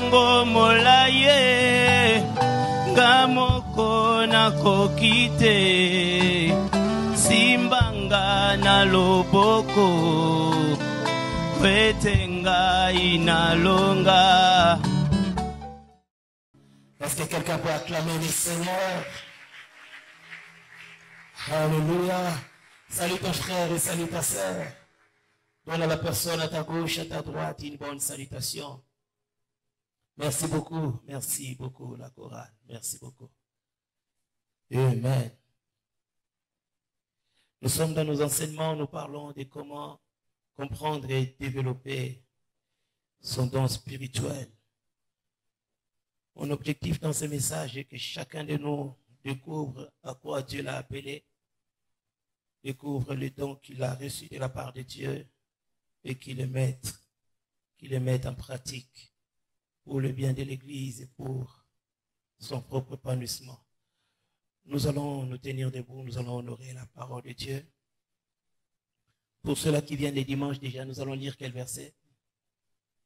Molongo molaye ngamoko na kokite simbanga na loboko kwetenga inalonga. Est-ce que quelqu'un peut acclamer le Seigneur? Alléluia. Salut ton frère et salut ta sœur. Donne à la personne à ta gauche, à ta droite, une bonne salutation. Merci beaucoup la chorale. Merci beaucoup. Amen. Nous sommes dans nos enseignements, nous parlons de comment comprendre et développer son don spirituel. Mon objectif dans ce message est que chacun de nous découvre à quoi Dieu l'a appelé, découvre le don qu'il a reçu de la part de Dieu et qu'il le mette en pratique pour le bien de l'Église et pour son propre épanouissement. Nous allons nous tenir debout, nous allons honorer la parole de Dieu. Pour ceux-là qui viennent les dimanches déjà, nous allons lire quel verset,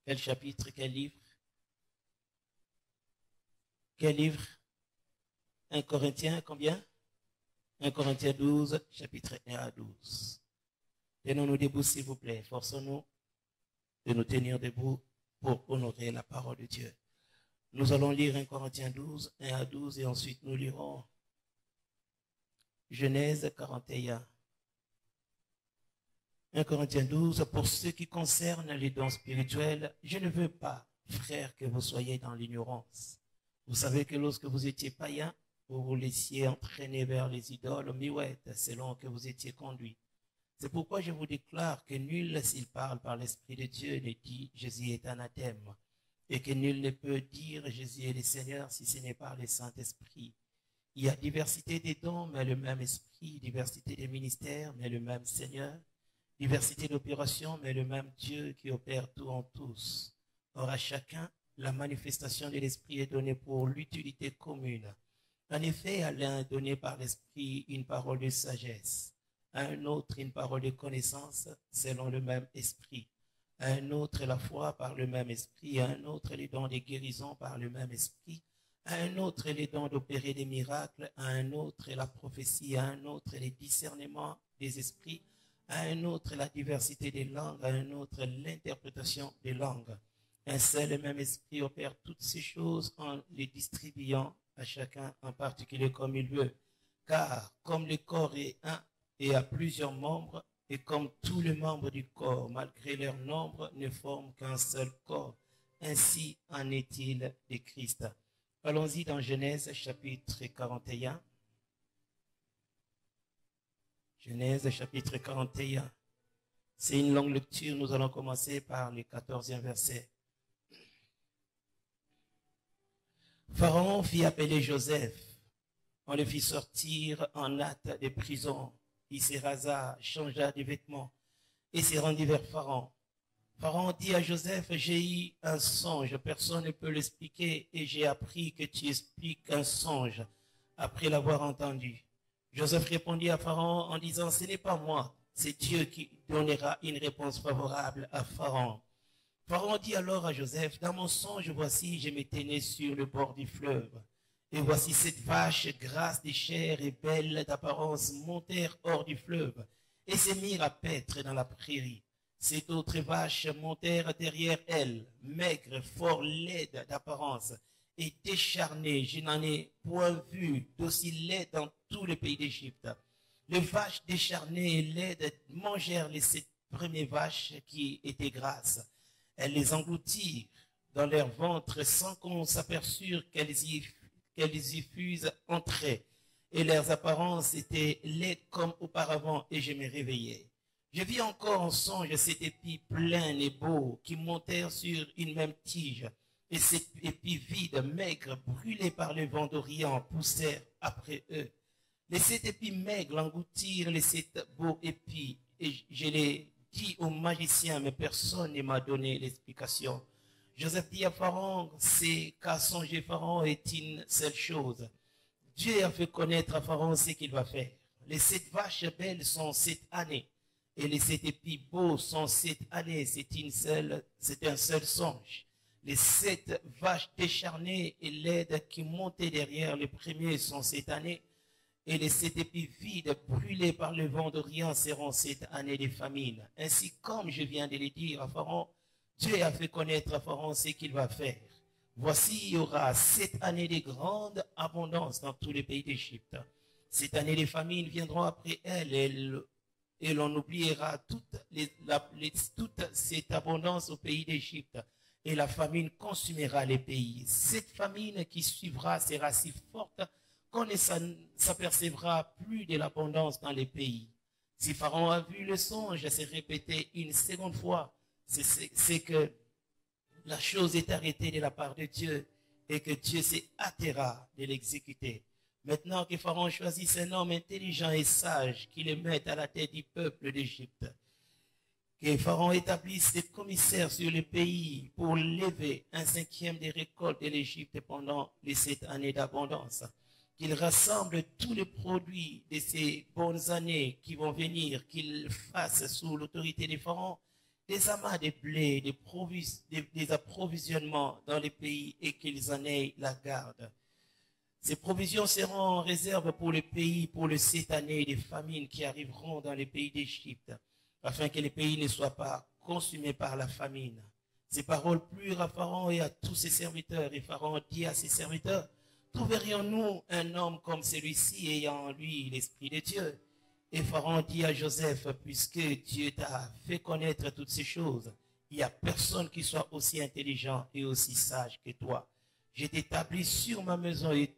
quel chapitre, quel livre. Quel livre? 1 Corinthiens, combien? 1 Corinthiens 12, chapitre 1 à 12. Tenons-nous debout, s'il vous plaît. Forçons-nous de nous tenir debout pour honorer la parole de Dieu. Nous allons lire 1 Corinthiens 12, 1 à 12, et ensuite nous lirons Genèse 41. 1 Corinthiens 12, pour ce qui concerne les dons spirituels, je ne veux pas, frères, que vous soyez dans l'ignorance. Vous savez que lorsque vous étiez païens, vous vous laissiez entraîner vers les idoles muettes, selon que vous étiez conduits. C'est pourquoi je vous déclare que nul, s'il parle par l'Esprit de Dieu, ne dit « Jésus est anathème » et que nul ne peut dire « Jésus est le Seigneur » si ce n'est par le Saint-Esprit. Il y a diversité des dons, mais le même Esprit, diversité des ministères, mais le même Seigneur, diversité d'opérations, mais le même Dieu qui opère tout en tous. Or à chacun, la manifestation de l'Esprit est donnée pour l'utilité commune. En effet, à l'un est donné par l'Esprit une parole de sagesse, à un autre une parole de connaissance selon le même Esprit, à un autre la foi par le même Esprit, à un autre les dons de guérison par le même Esprit, à un autre les dons d'opérer des miracles, à un autre la prophétie, à un autre les discernements des esprits, à un autre la diversité des langues, à un autre l'interprétation des langues. Un seul et même Esprit opère toutes ces choses en les distribuant à chacun en particulier comme il veut. Car comme le corps est un et a plusieurs membres, et comme tous les membres du corps, malgré leur nombre, ne forment qu'un seul corps, ainsi en est-il de Christ. Allons-y dans Genèse chapitre 41. Genèse chapitre 41. C'est une longue lecture, nous allons commencer par le 14e verset. Pharaon fit appeler Joseph. On le fit sortir en hâte de prison. Il se rasa, changea de vêtements et se rendit vers Pharaon. Pharaon dit à Joseph, j'ai eu un songe, personne ne peut l'expliquer et j'ai appris que tu expliques un songe après l'avoir entendu. Joseph répondit à Pharaon en disant, ce n'est pas moi, c'est Dieu qui donnera une réponse favorable à Pharaon. Pharaon dit alors à Joseph, dans mon songe, voici, je me tenais sur le bord du fleuve. Et voici cette vache grasse de chair et belle d'apparence montèrent hors du fleuve et se mirent à paître dans la prairie. Ces autres vaches montèrent derrière elles, maigres, fort laides d'apparence et décharnées. Je n'en ai point vu d'aussi laides dans tout le pays d'Égypte. Les vaches décharnées et laides mangèrent les 7 premières vaches qui étaient grasses. Elles les engloutirent dans leur ventre sans qu'on s'aperçût qu'elles y fussent entrées. Et leurs apparences étaient laides comme auparavant, et je me réveillai. Je vis encore en songe cet épi plein et beau qui montèrent sur une même tige. Et cet épi vide, maigre, brûlé par le vent d'Orient, poussèrent après eux. Les 7 épis maigres engloutirent les 7 beaux épis, et je les dis aux magiciens, mais personne ne m'a donné l'explication. Joseph dit à Pharaon, c'est qu'a songé Pharaon est une seule chose. Dieu a fait connaître à Pharaon ce qu'il va faire. Les 7 vaches belles sont 7 années, et les 7 épis beaux sont 7 années. C'est un seul songe. Les 7 vaches décharnées et laides qui montaient derrière les premiers sont cette année, et les 7 épis vides brûlés par le vent d'Orient seront cette année des famines. Ainsi, comme je viens de le dire à Pharaon, Dieu a fait connaître à Pharaon ce qu'il va faire. Voici, il y aura 7 années de grande abondance dans tous les pays d'Égypte. Cette année, les famines viendront après elle, et l'on oubliera toute cette abondance au pays d'Égypte. Et la famine consumera les pays. Cette famine qui suivra sera si forte qu'on ne s'apercevra plus de l'abondance dans les pays. Si Pharaon a vu le songe se répéter une seconde fois, c'est que la chose est arrêtée de la part de Dieu et que Dieu s'est hâtera de l'exécuter. Maintenant que Pharaon choisisse un homme intelligent et sage qui le mette à la tête du peuple d'Égypte, que Pharaon établisse des commissaires sur le pays pour lever 1/5 des récoltes de l'Égypte pendant les 7 années d'abondance. Qu'il rassemble tous les produits de ces bonnes années qui vont venir, qu'il fasse sous l'autorité des pharaons des amas de blé, des approvisionnements dans les pays et qu'ils en aient la garde. Ces provisions seront en réserve pour le pays pour les 7 années des famines qui arriveront dans les pays d'Égypte, afin que les pays ne soient pas consumés par la famine. Ces paroles plurent à Pharaon et à tous ses serviteurs, et Pharaon dit à ses serviteurs, trouverions-nous un homme comme celui-ci ayant en lui l'Esprit de Dieu? Et Pharaon dit à Joseph, puisque Dieu t'a fait connaître toutes ces choses, il n'y a personne qui soit aussi intelligent et aussi sage que toi. Je t'établis sur ma maison et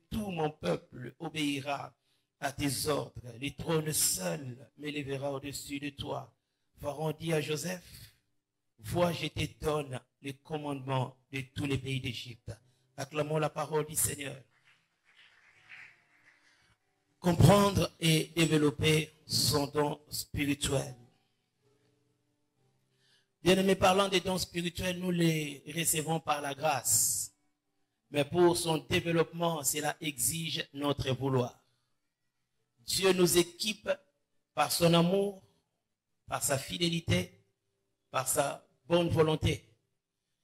tout mon peuple obéira à tes ordres. Les trônes seuls m'élèvera au-dessus de toi. Pharaon dit à Joseph, vois, je te donne les commandements de tous les pays d'Égypte. Acclamons la parole du Seigneur. Comprendre et développer son don spirituel. Bien-aimés, parlant des dons spirituels, nous les recevons par la grâce. Mais pour son développement, cela exige notre vouloir. Dieu nous équipe par son amour, par sa fidélité, par sa bonne volonté.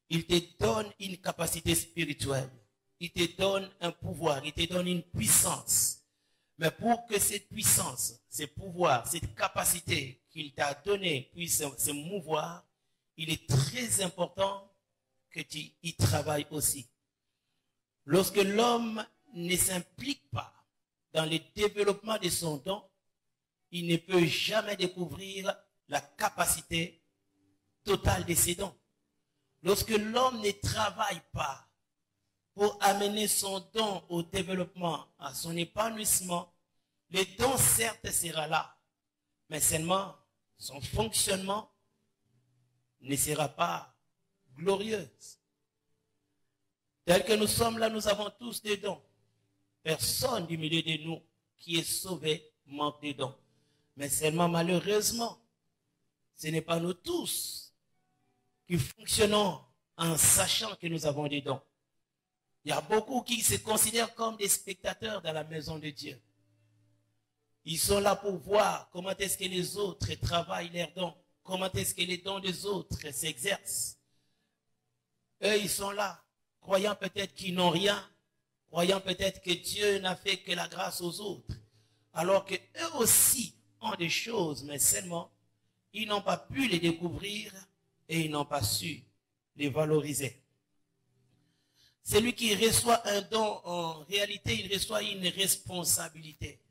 Il te donne une capacité spirituelle. Il te donne un pouvoir. Il te donne une puissance. Mais pour que cette puissance, ce pouvoir, cette capacité qu'il t'a donnée puisse se mouvoir, il est très important que tu y travailles aussi. Lorsque l'homme ne s'implique pas dans le développement de son don, il ne peut jamais découvrir la capacité totale de ses dons. Lorsque l'homme ne travaille pas pour amener son don au développement, à son épanouissement, le don certes sera là, mais seulement son fonctionnement ne sera pas glorieux. Tel que nous sommes là, nous avons tous des dons. Personne du milieu de nous qui est sauvé manque de dons. Mais seulement malheureusement, ce n'est pas nous tous qui fonctionnons en sachant que nous avons des dons. Il y a beaucoup qui se considèrent comme des spectateurs dans la maison de Dieu. Ils sont là pour voir comment est-ce que les autres travaillent leurs dons, comment est-ce que les dons des autres s'exercent. Eux, ils sont là, croyant peut-être qu'ils n'ont rien, croyant peut-être que Dieu n'a fait que la grâce aux autres, alors qu'eux aussi ont des choses, mais seulement, ils n'ont pas pu les découvrir et ils n'ont pas su les valoriser. Celui qui reçoit un don, en réalité, il reçoit une responsabilité.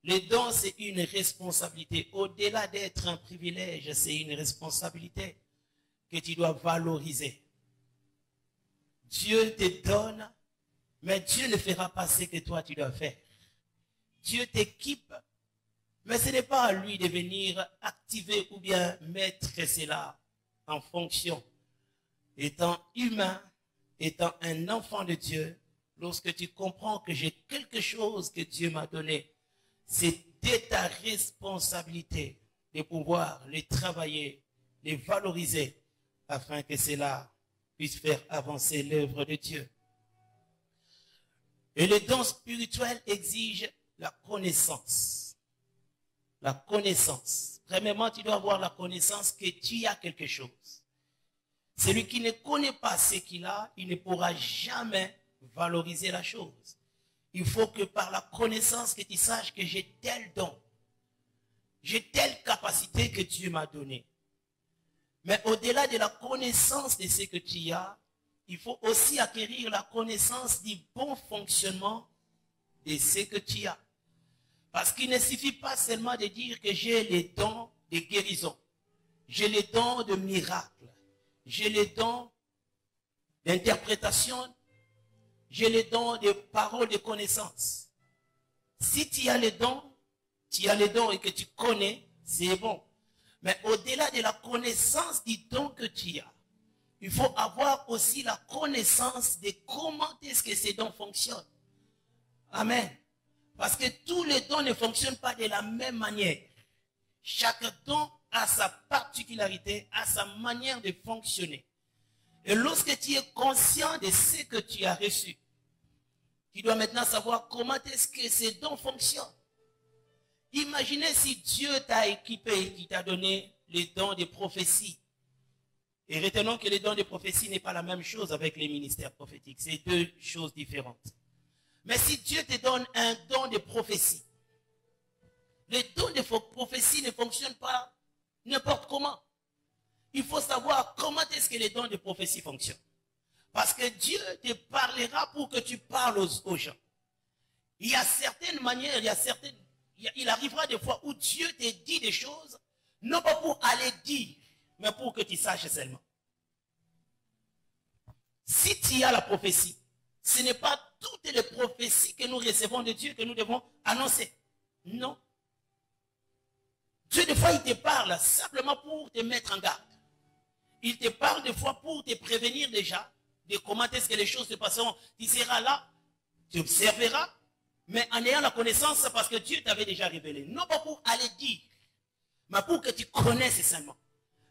Le don, c'est une responsabilité. Au-delà d'être un privilège, c'est une responsabilité que tu dois valoriser. Dieu te donne, mais Dieu ne fera pas ce que toi tu dois faire. Dieu t'équipe, mais ce n'est pas à lui de venir activer ou bien mettre cela en fonction. Étant humain, étant un enfant de Dieu, lorsque tu comprends que j'ai quelque chose que Dieu m'a donné, c'est de ta responsabilité de pouvoir les travailler, les valoriser, afin que cela puisse faire avancer l'œuvre de Dieu. Et le don spirituel exige la connaissance. La connaissance. Premièrement, tu dois avoir la connaissance que tu as quelque chose. Celui qui ne connaît pas ce qu'il a, il ne pourra jamais valoriser la chose. Il faut que par la connaissance que tu saches que j'ai tel don, j'ai telle capacité que Dieu m'a donnée. Mais au-delà de la connaissance de ce que tu as, il faut aussi acquérir la connaissance du bon fonctionnement de ce que tu as. Parce qu'il ne suffit pas seulement de dire que j'ai les dons de guérison, j'ai les dons de miracles, j'ai les dons d'interprétation, j'ai les dons de paroles de connaissance. Si tu as les dons et que tu connais, c'est bon. Mais au-delà de la connaissance du don que tu as, il faut avoir aussi la connaissance de comment est-ce que ces dons fonctionnent. Amen. Parce que tous les dons ne fonctionnent pas de la même manière. Chaque don a sa particularité, a sa manière de fonctionner. Et lorsque tu es conscient de ce que tu as reçu, tu dois maintenant savoir comment est-ce que ces dons fonctionnent. Imaginez si Dieu t'a équipé et qu'il t'a donné les dons de prophétie. Et retenons que les dons de prophétie n'est pas la même chose avec les ministères prophétiques. C'est deux choses différentes. Mais si Dieu te donne un don de prophétie, les dons de prophétie ne fonctionnent pas n'importe comment. Il faut savoir comment est-ce que les dons de prophétie fonctionnent. Parce que Dieu te parlera pour que tu parles aux gens. Il y a certaines manières, il arrivera des fois où Dieu te dit des choses, non pas pour aller dire, mais pour que tu saches seulement. Si tu as la prophétie, ce n'est pas toutes les prophéties que nous recevons de Dieu que nous devons annoncer. Non. Dieu, des fois, il te parle simplement pour te mettre en garde. Il te parle des fois pour te prévenir déjà de comment est-ce que les choses se passeront. Tu seras là, tu observeras, mais en ayant la connaissance, parce que Dieu t'avait déjà révélé. Non pas pour aller dire, mais pour que tu connaisses seulement.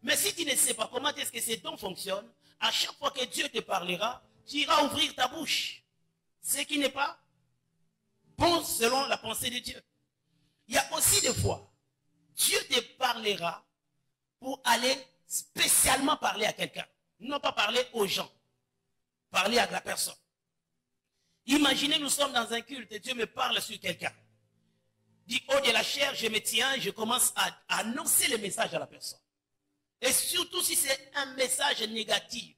Mais si tu ne sais pas comment est-ce que ces dons fonctionnent, à chaque fois que Dieu te parlera, tu iras ouvrir ta bouche. Ce qui n'est pas bon selon la pensée de Dieu. Il y a aussi des fois, Dieu te parlera pour aller spécialement parler à quelqu'un. Non pas parler aux gens. Parler à la personne. Imaginez, nous sommes dans un culte et Dieu me parle sur quelqu'un. Dit, oh de la chair, je me tiens, je commence à annoncer le message à la personne. Et surtout si c'est un message négatif,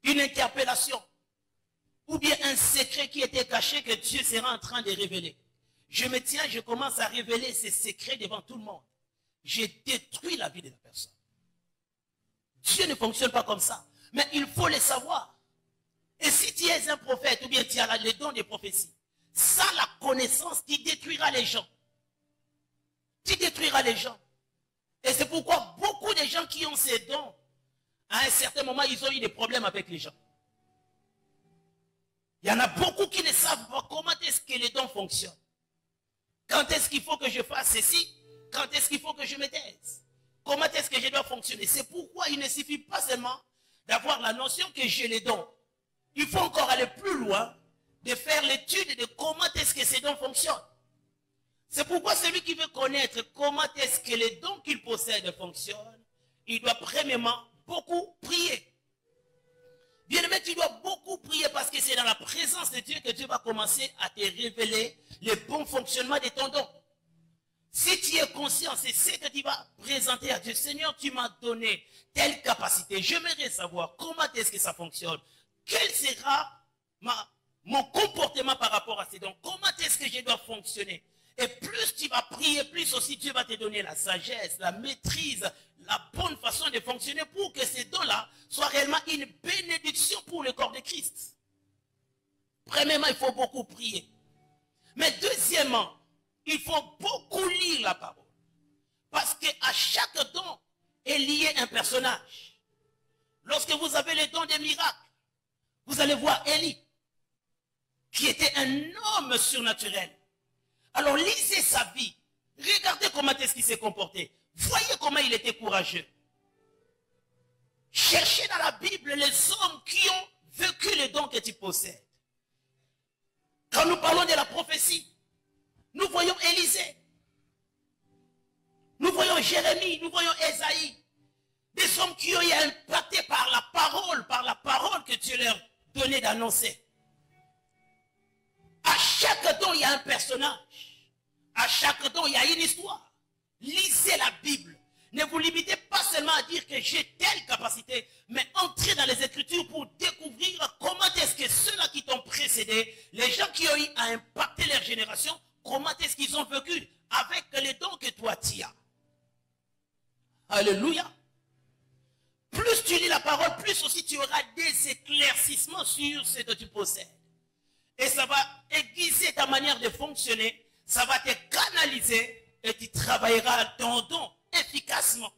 une interpellation, ou bien un secret qui était caché que Dieu sera en train de révéler. Je me tiens, je commence à révéler ces secrets devant tout le monde. J'ai détruit la vie de la personne. Dieu ne fonctionne pas comme ça. Mais il faut le savoir. Et si tu es un prophète, ou bien tu as le don de prophétie, sans la connaissance, tu détruiras les gens. Tu détruiras les gens. Et c'est pourquoi beaucoup de gens qui ont ces dons, à un certain moment, ils ont eu des problèmes avec les gens. Il y en a beaucoup qui ne savent pas comment est-ce que les dons fonctionnent. Quand est-ce qu'il faut que je fasse ceci? Quand est-ce qu'il faut que je me taise? Comment est-ce que je dois fonctionner? C'est pourquoi il ne suffit pas seulement d'avoir la notion que j'ai les dons. Il faut encore aller plus loin, de faire l'étude de comment est-ce que ces dons fonctionnent. C'est pourquoi celui qui veut connaître comment est-ce que les dons qu'il possède fonctionnent, il doit premièrement beaucoup prier. Bien-aimé, tu dois beaucoup prier parce que c'est dans la présence de Dieu que Dieu va commencer à te révéler le bon fonctionnement de ton don. Si tu es conscient, c'est ce que tu vas présenter à Dieu. Seigneur, tu m'as donné telle capacité. J'aimerais savoir comment est-ce que ça fonctionne. Quel sera mon comportement par rapport à ces dons? Comment est-ce que je dois fonctionner? Et plus tu vas prier, plus aussi Dieu va te donner la sagesse, la maîtrise, la bonne façon de fonctionner pour que ces dons-là soient réellement une bénédiction pour le corps de Christ. Premièrement, il faut beaucoup prier. Mais deuxièmement, il faut beaucoup lire la parole. Parce qu'à chaque don est lié un personnage. Lorsque vous avez les dons des miracles, vous allez voir Élie, qui était un homme surnaturel. Alors lisez sa vie. Regardez comment est-ce qu'il s'est comporté. Voyez comment il était courageux. Cherchez dans la Bible les hommes qui ont vécu les dons que tu possèdes. Quand nous parlons de la prophétie, nous voyons Élisée. Nous voyons Jérémie, nous voyons Ésaïe. Des hommes qui ont été impactés par la parole que Dieu leur donnait d'annoncer. À chaque don, il y a un personnage. À chaque don, il y a une histoire. Lisez la Bible. Ne vous limitez pas seulement à dire que j'ai telle capacité, mais entrez dans les Écritures pour découvrir comment est-ce que ceux-là qui t'ont précédé, les gens qui ont eu à impacter leur génération, comment est-ce qu'ils ont vécu avec les dons que toi tu as. Alléluia. Plus tu lis la parole, plus aussi tu auras des éclaircissements sur ce que tu possèdes. Et ça va aiguiser ta manière de fonctionner, ça va te canaliser et tu travailleras ton don efficacement.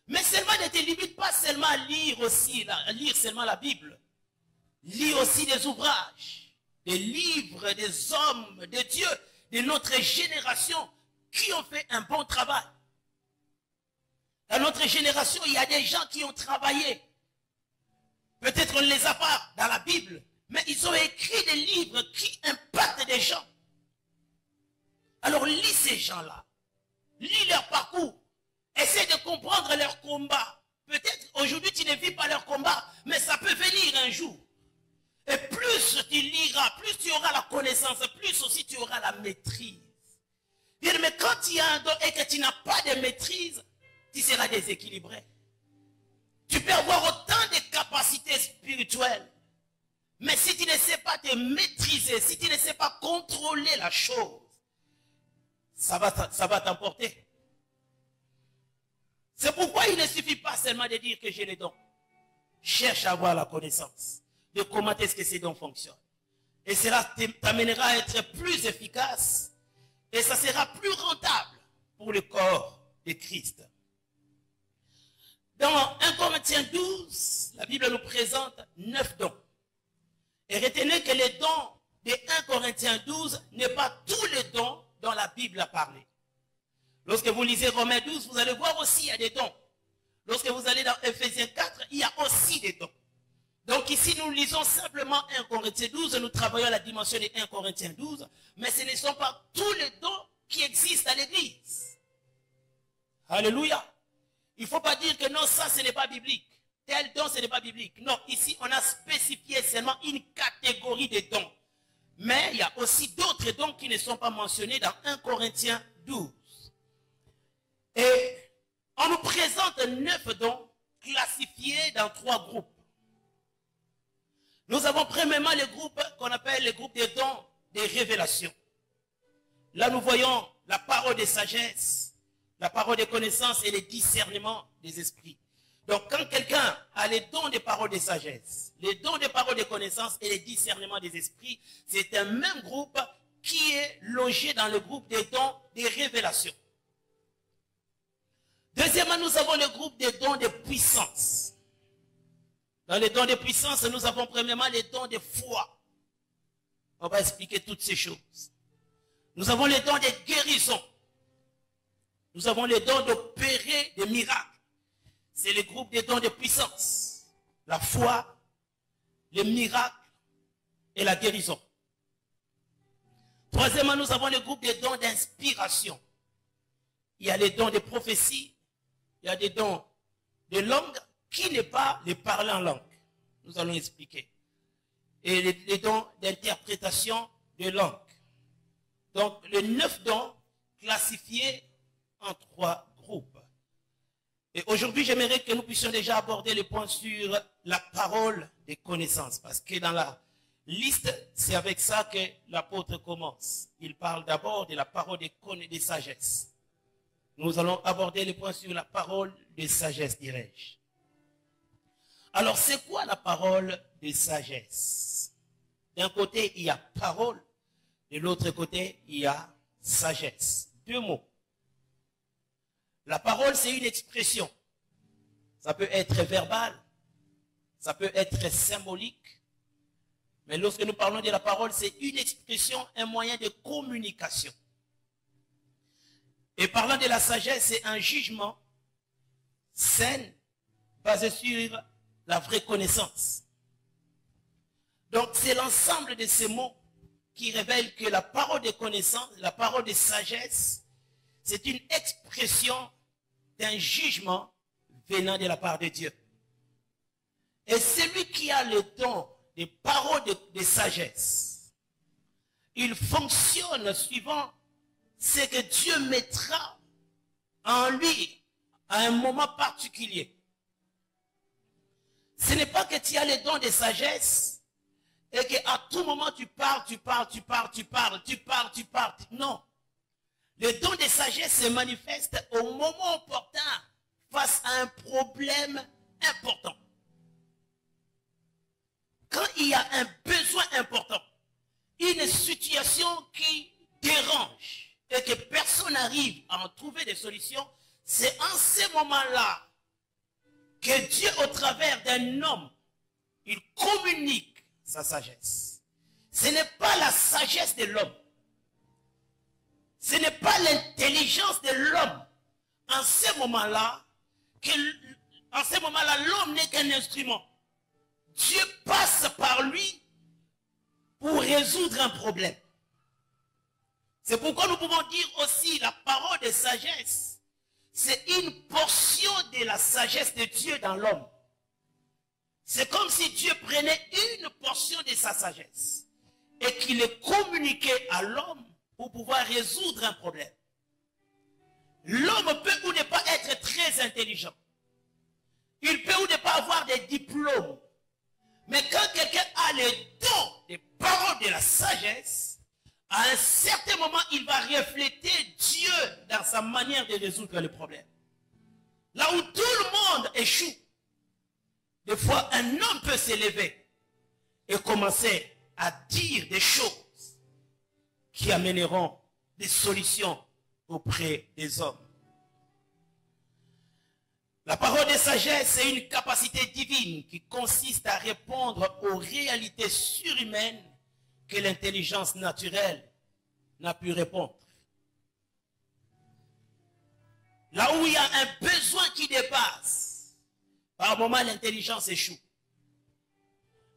Mais seulement ne te limite pas seulement à lire seulement la Bible. Lis aussi des ouvrages, des livres, des hommes, de Dieu, de notre génération qui ont fait un bon travail. Dans notre génération, il y a des gens qui ont travaillé. Peut-être on ne les a pas dans la Bible, mais ils ont écrit des livres qui impactent des gens. Alors lis ces gens-là. Lis leur parcours. Essaie de comprendre leur combat. Peut-être aujourd'hui tu ne vis pas leur combat, mais ça peut venir un jour. Et plus tu liras, plus tu auras la connaissance, plus aussi tu auras la maîtrise. Bien, mais quand il y a un don et que tu n'as pas de maîtrise, tu seras déséquilibré. Tu peux avoir autant de capacités spirituelles, mais si tu ne sais pas te maîtriser, si tu ne sais pas contrôler la chose, ça va t'emporter. C'est pourquoi il ne suffit pas seulement de dire que j'ai les dons. Cherche à avoir la connaissance de comment est-ce que ces dons fonctionnent. Et cela t'amènera à être plus efficace et ça sera plus rentable pour le corps de Christ. Dans 1 Corinthiens 12, la Bible nous présente 9 dons. Et retenez que les dons de 1 Corinthiens 12 n'est pas tous les dons dont la Bible a parlé. Lorsque vous lisez Romains 12, vous allez voir aussi il y a des dons. Lorsque vous allez dans Ephésiens 4, il y a aussi des dons. Donc ici, nous lisons simplement 1 Corinthiens 12, nous travaillons la dimension de 1 Corinthiens 12, mais ce ne sont pas tous les dons qui existent à l'église. Alléluia. Il ne faut pas dire que non, ça ce n'est pas biblique. Tel don, ce n'est pas biblique. Non, ici, on a spécifié seulement une catégorie de dons. Mais il y a aussi d'autres dons qui ne sont pas mentionnés dans 1 Corinthiens 12. Et on nous présente 9 dons classifiés dans 3 groupes. Nous avons premièrement le groupe qu'on appelle le groupe des dons des révélations. Là, nous voyons la parole de sagesse, la parole de connaissance et le discernement des esprits. Donc, quand quelqu'un a les dons des paroles de sagesse, les dons des paroles de connaissance et le discernement des esprits, c'est un même groupe qui est logé dans le groupe des dons des révélations. Deuxièmement, nous avons le groupe des dons de puissance. Dans les dons de puissance, nous avons premièrement les dons de foi. On va expliquer toutes ces choses. Nous avons les dons de guérison. Nous avons les dons d'opérer des miracles. C'est le groupe des dons de puissance. La foi, les miracles et la guérison. Troisièmement, nous avons le groupe des dons d'inspiration. Il y a les dons de prophétie. Il y a des dons de langue qui n'est pas les parler en langue. Nous allons expliquer. Et les dons d'interprétation de langue. Donc, les 9 dons classifiés en 3 groupes. Et aujourd'hui, j'aimerais que nous puissions déjà aborder le point sur la parole des connaissances. Parce que dans la liste, c'est avec ça que l'apôtre commence. Il parle d'abord de la parole des sagesses. Nous allons aborder le point sur la parole de sagesse, dirais-je. Alors, c'est quoi la parole de sagesse? D'un côté, il y a parole. De l'autre côté, il y a sagesse. 2 mots. La parole, c'est une expression. Ça peut être verbal. Ça peut être symbolique. Mais lorsque nous parlons de la parole, c'est une expression, un moyen de communication. Et parlant de la sagesse, c'est un jugement sain, basé sur la vraie connaissance. Donc, c'est l'ensemble de ces mots qui révèlent que la parole de connaissance, la parole de sagesse, c'est une expression d'un jugement venant de la part de Dieu. Et celui qui a le don des paroles de sagesse, il fonctionne suivant ce que Dieu mettra en lui à un moment particulier. Ce n'est pas que tu as le don de sagesse et qu'à tout moment tu parles. Non. Le don de sagesse se manifeste au moment opportun face à un problème important. Quand il y a un besoin important, une situation qui dérange et que personne n'arrive à en trouver des solutions, c'est en ce moment-là que Dieu, au travers d'un homme, il communique sa sagesse. Ce n'est pas la sagesse de l'homme. Ce n'est pas l'intelligence de l'homme. En ce moment-là, l'homme n'est qu'un instrument. Dieu passe par lui pour résoudre un problème. C'est pourquoi nous pouvons dire aussi la parole de sagesse. C'est une portion de la sagesse de Dieu dans l'homme. C'est comme si Dieu prenait une portion de sa sagesse et qu'il le communiquait à l'homme pour pouvoir résoudre un problème. L'homme peut ou ne pas être très intelligent. Il peut ou ne pas avoir des diplômes. Mais quand quelqu'un a le don des paroles de la sagesse, à un certain moment, il va refléter Dieu dans sa manière de résoudre le problème. Là où tout le monde échoue, des fois, un homme peut s'élever et commencer à dire des choses qui amèneront des solutions auprès des hommes. La parole de sagesse est une capacité divine qui consiste à répondre aux réalités surhumaines que l'intelligence naturelle n'a pu répondre. Là où il y a un besoin qui dépasse, par moment l'intelligence échoue.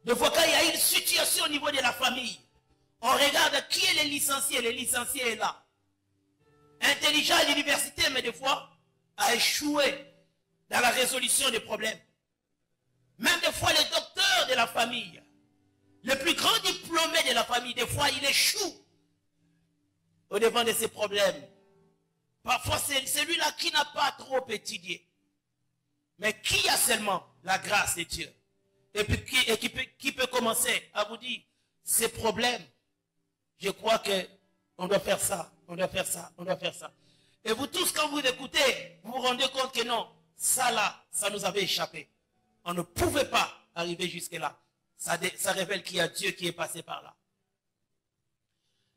De fois quand il y a une situation au niveau de la famille, on regarde qui est le licencié est là. Intelligent à l'université, mais des fois, a échoué dans la résolution des problèmes. Même des fois, le docteur de la famille, le plus grand diplômé de la famille, des fois, il échoue au devant de ses problèmes. Parfois, c'est celui-là qui n'a pas trop étudié, mais qui a seulement la grâce de Dieu. Et puis qui peut commencer à vous dire, ces problèmes, je crois qu'on doit faire ça, on doit faire ça, on doit faire ça. Et vous tous, quand vous écoutez, vous vous rendez compte que non, ça là, ça nous avait échappé. On ne pouvait pas arriver jusque-là. Ça révèle qu'il y a Dieu qui est passé par là.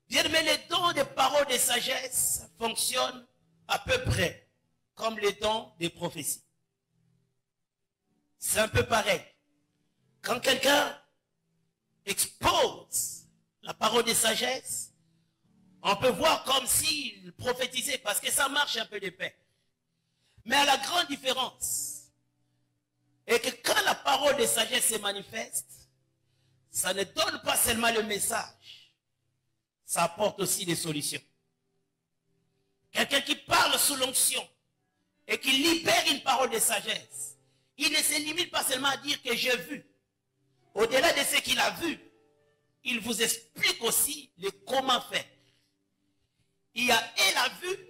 Bien, mais les dons des paroles de sagesse fonctionnent à peu près comme les dons des prophéties. C'est un peu pareil. Quand quelqu'un expose la parole de sagesse, on peut voir comme s'il prophétisait, parce que ça marche un peu de paix. Mais à la grande différence est que quand la parole de sagesse se manifeste, ça ne donne pas seulement le message, ça apporte aussi des solutions. Quelqu'un qui parle sous l'onction et qui libère une parole de sagesse, il ne se limite pas seulement à dire que j'ai vu. Au-delà de ce qu'il a vu, il vous explique aussi le comment faire. Il y a et la vue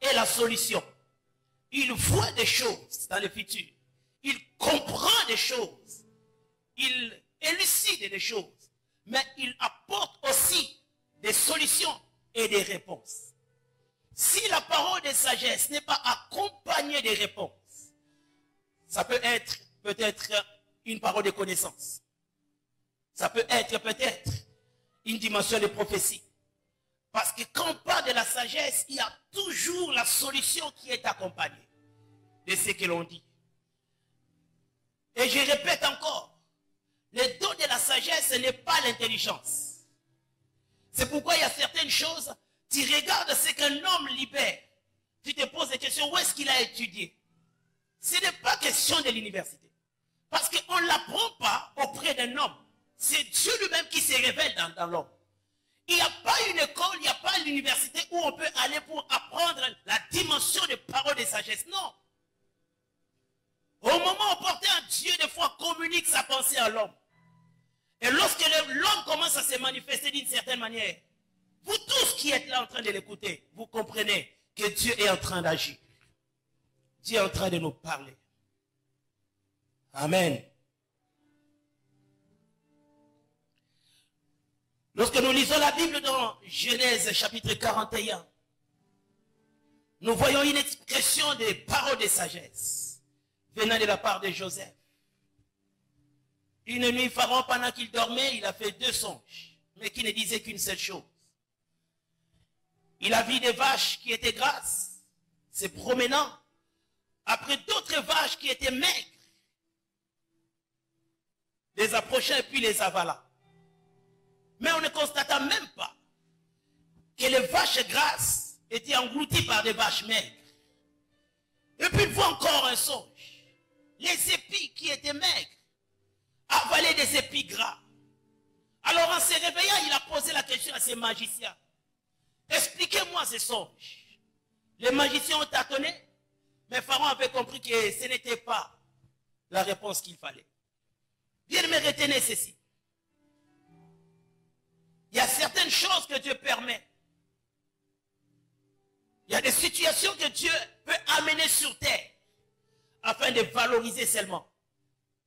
et la solution. Il voit des choses dans le futur. Il comprend des choses. Il élucide des choses. Mais il apporte aussi des solutions et des réponses. Si la parole de sagesse n'est pas accompagnée des réponses, ça peut être peut-être une parole de connaissance. Ça peut être peut-être une dimension de prophétie. Parce que quand on parle de la sagesse, il y a toujours la solution qui est accompagnée de ce que l'on dit. Et je répète encore, le don de la sagesse, ce n'est pas l'intelligence. C'est pourquoi il y a certaines choses, tu regardes ce qu'un homme libère, tu te poses des questions, où est-ce qu'il a étudié? Ce n'est pas question de l'université. Parce qu'on ne l'apprend pas auprès d'un homme. C'est Dieu lui-même qui se révèle dans l'homme. Il n'y a pas une école, il n'y a pas l'université où on peut aller pour apprendre la dimension de parole de sagesse. Non. Au moment opportun, Dieu, des fois, communique sa pensée à l'homme. Et lorsque l'homme commence à se manifester d'une certaine manière, vous tous qui êtes là en train de l'écouter, vous comprenez que Dieu est en train d'agir. Dieu est en train de nous parler. Amen. Lorsque nous lisons la Bible dans Genèse chapitre 41, nous voyons une expression des paroles de sagesse venant de la part de Joseph. Une nuit, Pharaon, pendant qu'il dormait, il a fait 2 songes, mais qui ne disaient qu'une seule chose. Il a vu des vaches qui étaient grasses, se promenant, après d'autres vaches qui étaient maigres, les approcha et puis les avala. Mais on ne constata même pas que les vaches grasses étaient englouties par des vaches maigres. Et puis il voit encore un songe. Les épis qui étaient maigres avalaient des épis gras. Alors en se réveillant, il a posé la question à ses magiciens. Expliquez-moi ces songes. Les magiciens ont tâtonné, mais Pharaon avait compris que ce n'était pas la réponse qu'il fallait. Bien, mais retenez ceci. Il y a certaines choses que Dieu permet. Il y a des situations que Dieu peut amener sur terre afin de valoriser seulement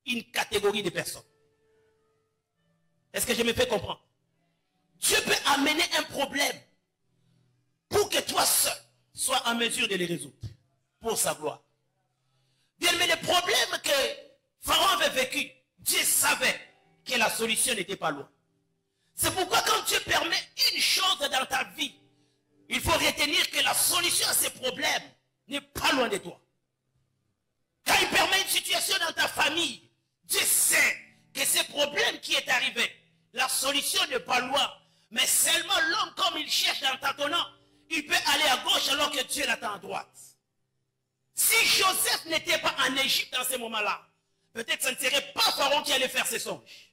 une catégorie de personnes. Est-ce que je me fais comprendre? Dieu peut amener un problème pour que toi seul sois en mesure de les résoudre pour sa gloire. Bien, mais le problème que Pharaon avait vécu, Dieu savait que la solution n'était pas loin. C'est pourquoi quand Dieu permet une chose dans ta vie, il faut retenir que la solution à ces problèmes n'est pas loin de toi. Quand il permet une situation dans ta famille, Dieu sait que ce problème qui est arrivé, la solution n'est pas loin. Mais seulement l'homme, comme il cherche en tâtonnant, il peut aller à gauche alors que Dieu l'attend à droite. Si Joseph n'était pas en Égypte dans ce moment-là, peut-être ce ne serait pas Pharaon qui allait faire ses songes.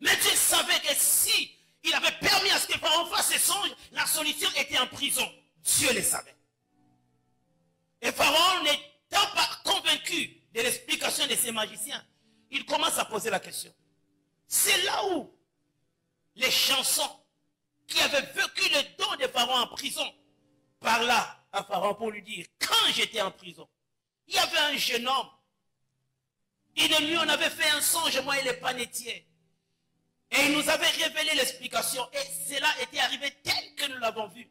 Mais Dieu savait que si il avait permis à ce que Pharaon fasse ses songes, la solution était en prison. Dieu le savait. Et Pharaon, n'étant pas convaincu de l'explication de ses magiciens, il commence à poser la question. C'est là où les chansons qui avaient vécu le don de Pharaon en prison parla à Pharaon pour lui dire, quand j'étais en prison, il y avait un jeune homme. Une nuit, on avait fait un songe, moi et les panetiers. Et il nous avait révélé l'explication. Et cela était arrivé tel que nous l'avons vu.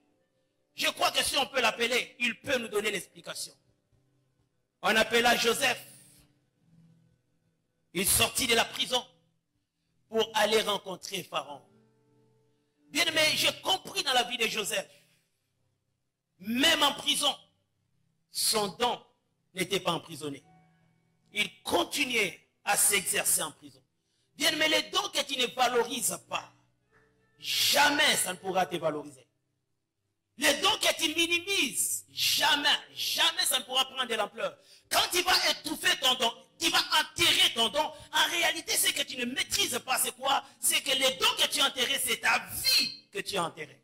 Je crois que si on peut l'appeler, il peut nous donner l'explication. On appela Joseph. Il sortit de la prison pour aller rencontrer Pharaon. Bien aimé, j'ai compris dans la vie de Joseph, même en prison, son don n'était pas emprisonné. Il continuait à s'exercer en prison. Bien, mais les dons que tu ne valorises pas, jamais ça ne pourra te valoriser. Les dons que tu minimises, jamais ça ne pourra prendre de l'ampleur. Quand tu vas étouffer ton don, tu vas enterrer ton don, en réalité, ce que tu ne maîtrises pas, c'est quoi? C'est que les dons que tu as enterrés, c'est ta vie que tu as enterrée.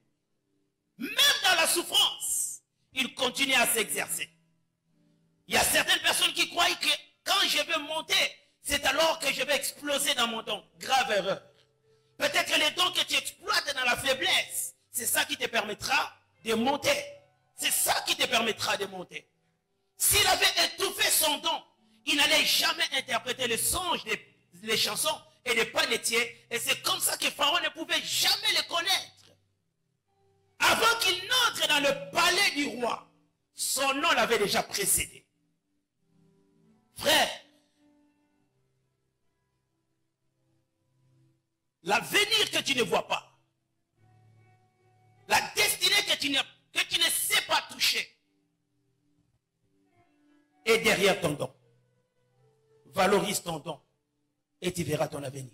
Même dans la souffrance, il continue à s'exercer. Il y a certaines personnes qui croient que quand je vais monter, c'est alors que je vais exploser dans mon don. Grave erreur. Peut-être que les dons que tu exploites dans la faiblesse, c'est ça qui te permettra de monter. C'est ça qui te permettra de monter. S'il avait étouffé son don, il n'allait jamais interpréter les songes, les chansons et les panetiers. Et c'est comme ça que Pharaon ne pouvait jamais les connaître. Avant qu'il n'entre dans le palais du roi, son nom l'avait déjà précédé. Frère, l'avenir que tu ne vois pas, la destinée que tu ne sais pas toucher, est derrière ton don. Valorise ton don et tu verras ton avenir.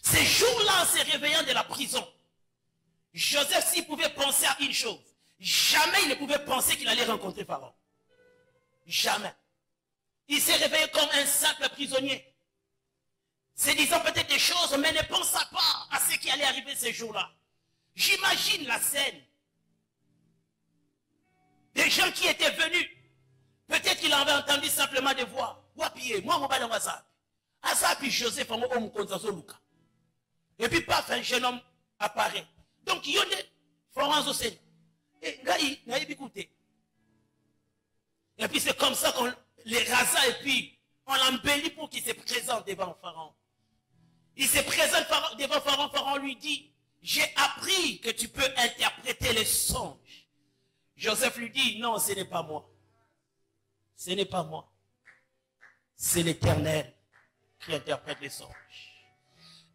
Ces jours-là, en se réveillant de la prison, Joseph, s'il pouvait penser à une chose, jamais il ne pouvait penser qu'il allait rencontrer Pharaon. Jamais. Il s'est réveillé comme un simple prisonnier. Se disant peut-être des choses, mais ne pensant pas à ce qui allait arriver ces jours-là. J'imagine la scène. Des gens qui étaient venus Peut-être qu'il avait entendu simplement des voix. Wapié, moi, mon balai WhatsApp. Asapi Joseph, on et puis, paf, un jeune homme apparaît. Donc, il y a des Florence au Seigneur. Et et puis, c'est comme ça qu'on les rasa et puis on l'embellit pour qu'il se présente devant Pharaon. Il se présente devant Pharaon. Pharaon lui dit, j'ai appris que tu peux interpréter les songes. Joseph lui dit, non, ce n'est pas moi. Ce n'est pas moi. C'est l'Éternel qui interprète les songes.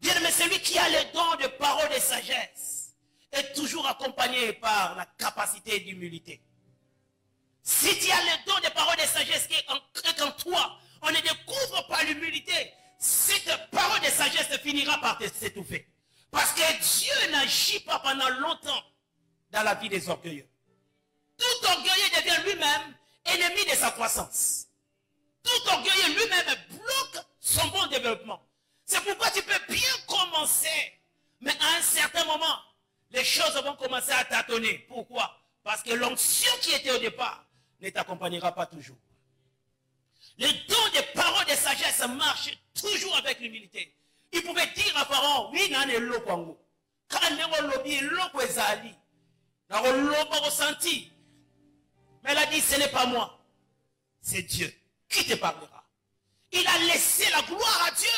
Bien, mais celui qui a le don de parole et sagesse est toujours accompagné par la capacité d'humilité. Si tu as le don de parole et sagesse qui est en toi, on ne découvre pas l'humilité, cette parole de sagesse finira par s'étouffer. Parce que Dieu n'agit pas pendant longtemps dans la vie des orgueilleux. Tout orgueilleux devient lui-même ennemi de sa croissance. Tout orgueilleux lui-même bloque son bon développement. C'est pourquoi tu peux bien commencer, mais à un certain moment, les choses vont commencer à tâtonner. Pourquoi? Parce que l'onction qui était au départ ne t'accompagnera pas toujours. Le don des paroles de sagesse marche toujours avec l'humilité. Il pouvait dire à Pharaon, oui, nan est l'eau kwango. Quand on lobby l'eau kwezali, on l'a ressenti. Mais elle a dit, ce n'est pas moi, c'est Dieu qui te parlera. Il a laissé la gloire à Dieu.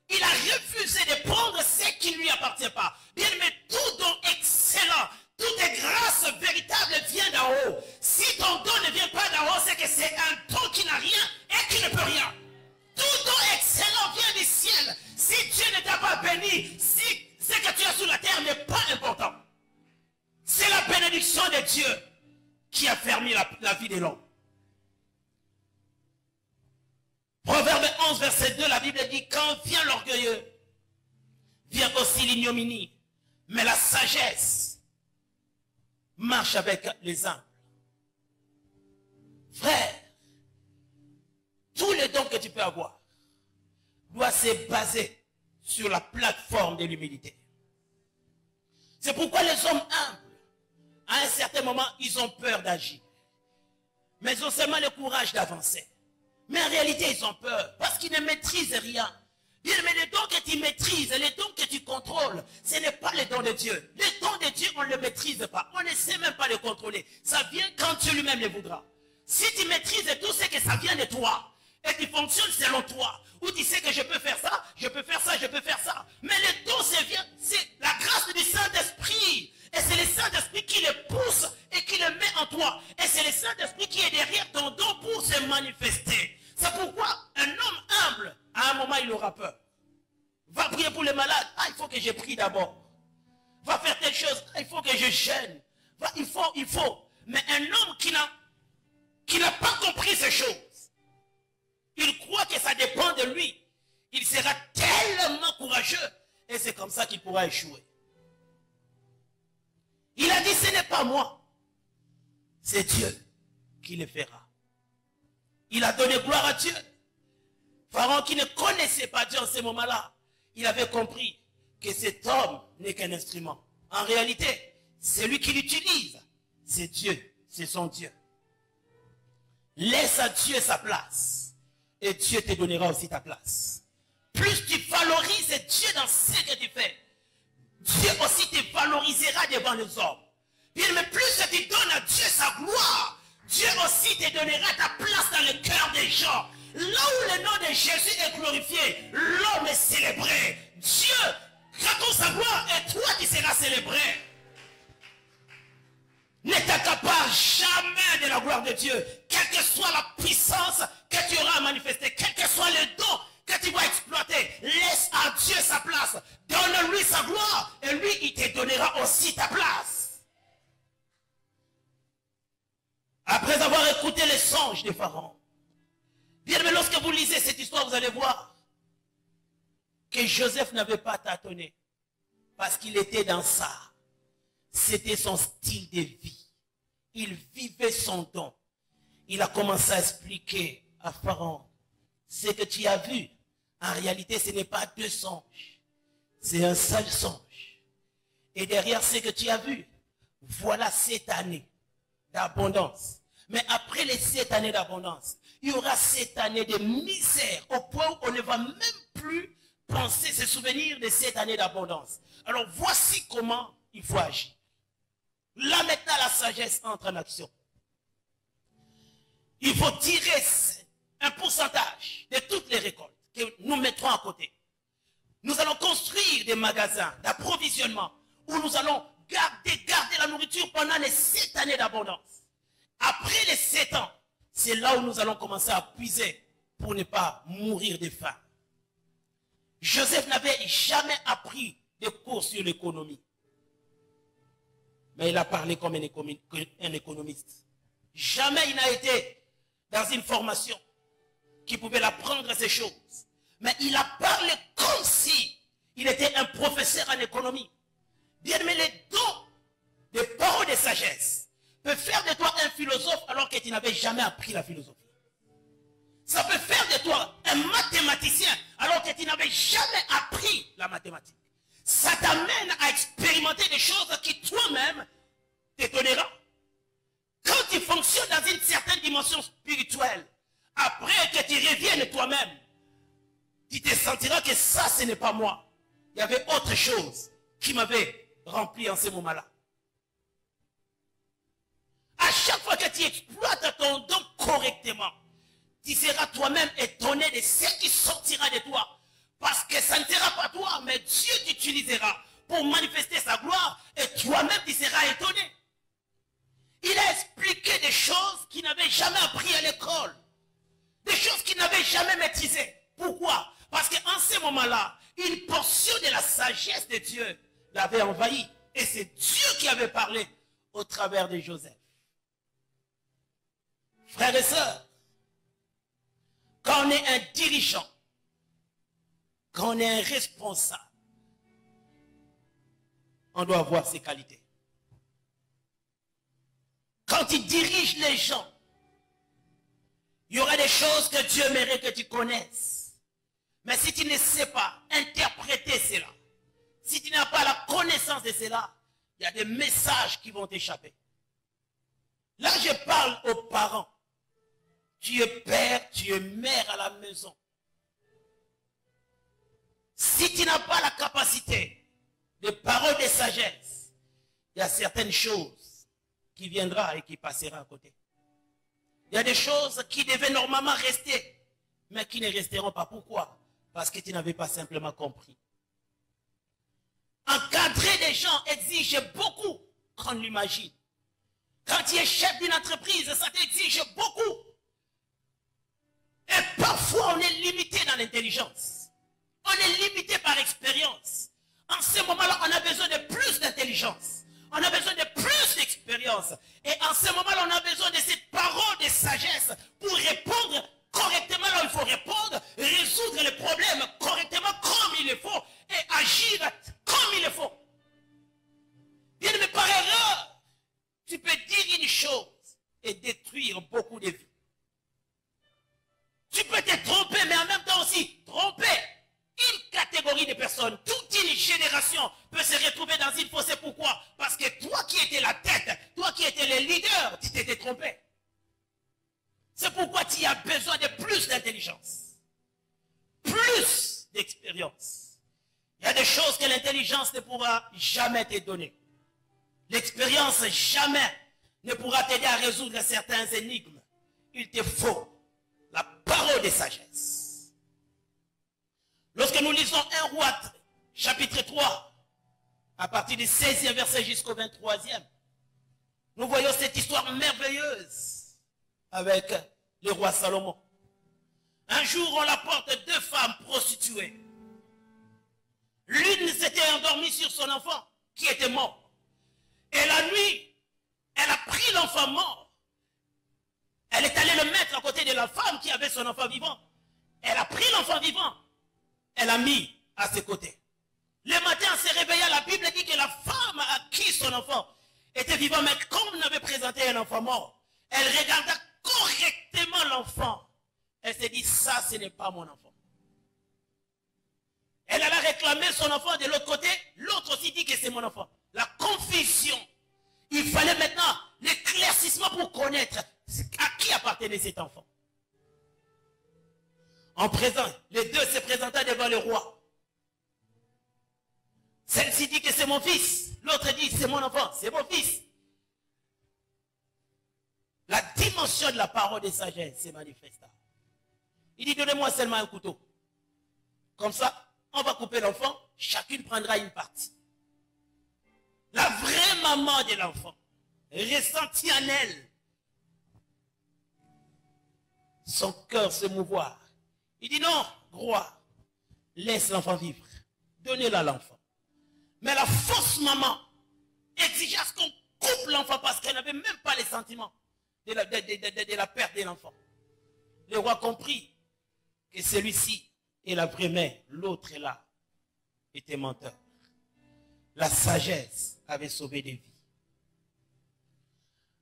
Il a refusé de prendre ce qui ne lui appartient pas. Bien, mais tout don excellent, toute grâce véritable vient d'en haut. Si ton don ne vient pas d'en haut, c'est que c'est un don qui n'a rien et qui ne peut rien. Tout don excellent vient du ciel. Si Dieu ne t'a pas béni, si ce que tu as sur la terre n'est pas important, c'est la bénédiction de Dieu qui a fermé la vie de l'homme. Proverbe 11, verset 2, la Bible dit, quand vient l'orgueilleux, vient aussi l'ignominie, mais la sagesse marche avec les humbles. Frère, tous les dons que tu peux avoir doivent se baser sur la plateforme de l'humilité. C'est pourquoi les hommes humbles, à un certain moment, ils ont peur d'agir. Mais ils ont seulement le courage d'avancer. Mais en réalité, ils ont peur parce qu'ils ne maîtrisent rien. Bien, mais les dons que tu maîtrises, les dons que tu contrôles, ce n'est pas les dons de Dieu. Les dons de Dieu, on ne les maîtrise pas. On ne sait même pas les contrôler. Ça vient quand Dieu lui-même les voudra. Si tu maîtrises tout ce que ça vient de toi, et tu fonctionnes selon toi, ou tu sais que je peux faire ça, je peux faire ça, je peux faire ça. Mais les dons, c'est la grâce du Saint-Esprit. Et c'est le Saint-Esprit qui les pousse et qui les met en toi. Et c'est le Saint-Esprit qui est derrière ton don pour se manifester. C'est pourquoi un homme humble, à un moment, il aura peur. Va prier pour les malades. Ah, il faut que je prie d'abord. Va faire telle chose. Ah, il faut que je gêne. Il faut. Mais un homme qui n'a pas compris ces choses, il croit que ça dépend de lui. Il sera tellement courageux. Et c'est comme ça qu'il pourra échouer. Il a dit, ce n'est pas moi. C'est Dieu qui le fera. Il a donné gloire à Dieu. Pharaon qui ne connaissait pas Dieu en ce moment-là, il avait compris que cet homme n'est qu'un instrument. En réalité, celui qui l'utilise, c'est Dieu, c'est son Dieu. Laisse à Dieu sa place et Dieu te donnera aussi ta place. Plus tu valorises Dieu dans ce que tu fais, Dieu aussi te valorisera devant les hommes. Bien, mais plus tu donnes à Dieu sa gloire, Dieu aussi te donnera ta place dans le cœur des gens. Là où le nom de Jésus est glorifié, l'homme est célébré. Dieu raconte sa gloire et toi tu seras célébré. Ne t'accapare jamais de la gloire de Dieu. Quelle que soit la puissance que tu auras à manifester, quel que soit le don que tu vas exploiter, laisse à Dieu sa place. Donne-lui sa gloire et lui, il te donnera aussi ta place. Après avoir écouté les songes de Pharaon, bien, mais lorsque vous lisez cette histoire, vous allez voir que Joseph n'avait pas tâtonné parce qu'il était dans ça. C'était son style de vie. Il vivait son don. Il a commencé à expliquer à Pharaon, ce que tu as vu, en réalité, ce n'est pas deux songes. C'est un seul songe. Et derrière ce que tu as vu, voilà cette année d'abondance. Mais après les 7 années d'abondance, il y aura 7 années de misère, au point où on ne va même plus penser, se souvenir de 7 années d'abondance. Alors voici comment il faut agir. Là maintenant, la sagesse entre en action. Il faut tirer un pourcentage de toutes les récoltes que nous mettrons à côté. Nous allons construire des magasins d'approvisionnement où nous allons garder la nourriture pendant les 7 années d'abondance. Après les 7 ans, c'est là où nous allons commencer à puiser pour ne pas mourir de faim. Joseph n'avait jamais appris de cours sur l'économie. Mais il a parlé comme un économiste. Jamais il n'a été dans une formation qui pouvait l'apprendre ces choses. Mais il a parlé comme si il était un professeur en économie. Bien aimé, les dons des paroles de sagesse peuvent faire de toi un philosophe alors que tu n'avais jamais appris la philosophie. Ça peut faire de toi un mathématicien alors que tu n'avais jamais appris la mathématique. Ça t'amène à expérimenter des choses qui toi-même t'étonneront. Quand tu fonctionnes dans une certaine dimension spirituelle, après que tu reviennes toi-même, tu te sentiras que ça, ce n'est pas moi. Il y avait autre chose qui m'avait rempli en ce moment-là. À chaque fois que tu exploites ton don correctement, tu seras toi-même étonné de ce qui sortira de toi. Parce que ça ne sera pas toi, mais Dieu t'utilisera pour manifester sa gloire et toi-même tu seras étonné. Il a expliqué des choses qu'il n'avait jamais appris à l'école. Des choses qu'il n'avait jamais maîtrisées. Pourquoi? Parce qu'en ce moment-là, une portion de la sagesse de Dieu l'avait envahi. Et c'est Dieu qui avait parlé au travers de Joseph. Frères et sœurs, quand on est un dirigeant, quand on est un responsable, on doit avoir ses qualités. Quand tu diriges les gens, il y aura des choses que Dieu mérite que tu connaisses. Mais si tu ne sais pas interpréter cela, si tu n'as pas la connaissance de cela, il y a des messages qui vont t'échapper. Là, je parle aux parents. Tu es père, tu es mère à la maison. Si tu n'as pas la capacité de parole de sagesse, il y a certaines choses qui viendront et qui passeront à côté. Il y a des choses qui devaient normalement rester, mais qui ne resteront pas. Pourquoi? Parce que tu n'avais pas simplement compris. Encadrer des gens exige beaucoup qu'on l'imagine. Quand tu es chef d'une entreprise, ça t'exige beaucoup. Et parfois, on est limité dans l'intelligence. On est limité par expérience. En ce moment-là, on a besoin de plus d'intelligence. On a besoin de plus d'expérience. Et en ce moment-là, on a besoin de cette parole de sagesse pour répondre correctement là où il faut répondre, résoudre les problèmes correctement comme il le faut et agir comme il le faut. Bien aimé, par erreur, tu peux dire une chose et détruire beaucoup de vies. Tu peux te tromper, mais en même temps aussi tromper une catégorie de personnes. Toute une génération peut se retrouver dans une fossé. Pourquoi? Parce que toi qui étais la tête, toi qui étais le leader, tu t'étais trompé. C'est pourquoi tu as besoin de plus d'intelligence, plus d'expérience. Il y a des choses que l'intelligence ne pourra jamais te donner. L'expérience jamais ne pourra t'aider à résoudre certains énigmes. Il te faut la parole de sagesse. Lorsque nous lisons 1 Roi, chapitre 3, à partir du 16e verset jusqu'au 23e, nous voyons cette histoire merveilleuse avec le roi Salomon. Un jour, on apporte 2 femmes prostituées. L'une s'était endormie sur son enfant qui était mort. Et la nuit, elle a pris l'enfant mort. Elle est allée le mettre à côté de la femme qui avait son enfant vivant. Elle a pris l'enfant vivant. Elle a mis à ses côtés. Le matin, en se réveillant, la Bible dit que la femme à qui son enfant était vivant, mais comme on avait présenté un enfant mort, elle regarda correctement l'enfant. Elle s'est dit, ça, ce n'est pas mon enfant. Elle alla réclamer son enfant de l'autre côté. L'autre aussi dit que c'est mon enfant. La confusion. Il fallait maintenant l'éclaircissement pour connaître À qui appartenait cet enfant? En présent, les deux se présentaient devant le roi. Celle-ci dit que c'est mon fils. L'autre dit c'est mon enfant, c'est mon fils. La dimension de la parole de sagesse se manifesta. Il dit, donnez-moi seulement un couteau. Comme ça, on va couper l'enfant, chacune prendra une partie. La vraie maman de l'enfant ressentit en elle son cœur se mouvoir. Il dit, non, roi, laisse l'enfant vivre. Donnez-le à l'enfant. Mais la fausse maman exigea ce qu'on coupe l'enfant parce qu'elle n'avait même pas les sentiments de la perte de l'enfant. Le roi comprit que celui-ci est la vraie mère, l'autre est là, était menteur. La sagesse avait sauvé des vies.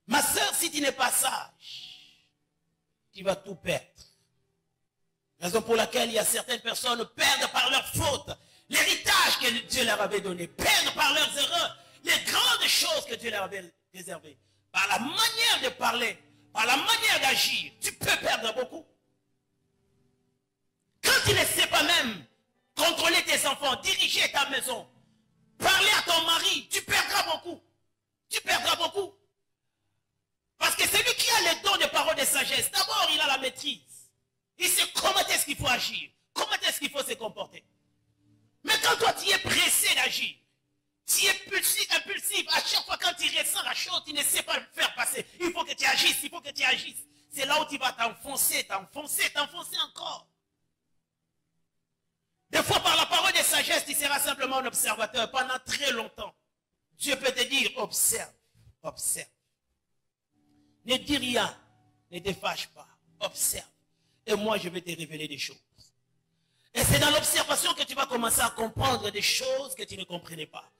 Ma soeur, si tu n'es pas sage, tu vas tout perdre. Raison pour laquelle il y a certaines personnes perdent par leur faute l'héritage que Dieu leur avait donné, perdent par leurs erreurs les grandes choses que Dieu leur avait réservées. Par la manière de parler, par la manière d'agir, tu peux perdre beaucoup. Quand tu ne sais pas même contrôler tes enfants, diriger ta maison, parler à ton mari, tu perdras beaucoup. Tu perdras beaucoup. Parce que celui qui a le don de parole de sagesse, d'abord il a la maîtrise. Il sait comment est-ce qu'il faut agir, comment est-ce qu'il faut se comporter. Mais quand toi tu es pressé d'agir, tu es impulsif, à chaque fois quand tu ressens la chose, tu ne sais pas le faire passer. Il faut que tu agisses, il faut que tu agisses. C'est là où tu vas t'enfoncer, t'enfoncer, t'enfoncer encore. Des fois, par la parole de sagesse, tu seras simplement un observateur pendant très longtemps. Dieu peut te dire, observe, observe. Ne dis rien, ne te fâche pas, observe. Et moi, je vais te révéler des choses. Et c'est dans l'observation que tu vas commencer à comprendre des choses que tu ne comprenais pas.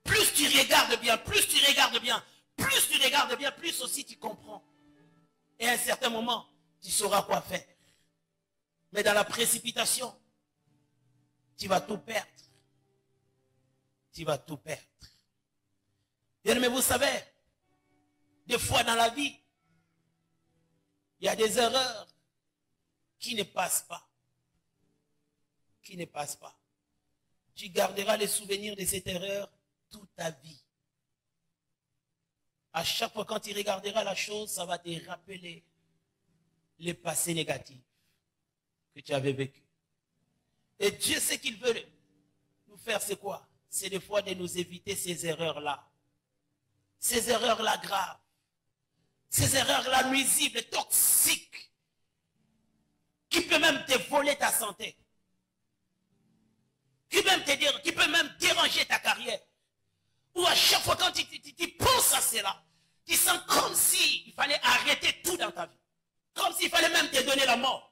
Plus tu regardes bien, plus tu regardes bien, plus tu regardes bien, plus aussi tu comprends. Et à un certain moment, tu sauras quoi faire. Mais dans la précipitation, tu vas tout perdre. Tu vas tout perdre. Mais vous savez, des fois dans la vie, il y a des erreurs qui ne passent pas. Qui ne passent pas. Tu garderas les souvenirs de cette erreur toute ta vie. À chaque fois quand tu regarderas la chose, ça va te rappeler les passés négatifs que tu avais vécu. Et Dieu sait qu'il veut nous faire, c'est quoi? C'est des fois de nous éviter ces erreurs-là. Ces erreurs-là graves. Ces erreurs-là nuisibles, toxiques. Qui peut même te voler ta santé. Qui peut même déranger ta carrière. Ou à chaque fois quand tu penses à cela, tu sens comme s'il fallait arrêter tout dans ta vie. Comme s'il fallait même te donner la mort.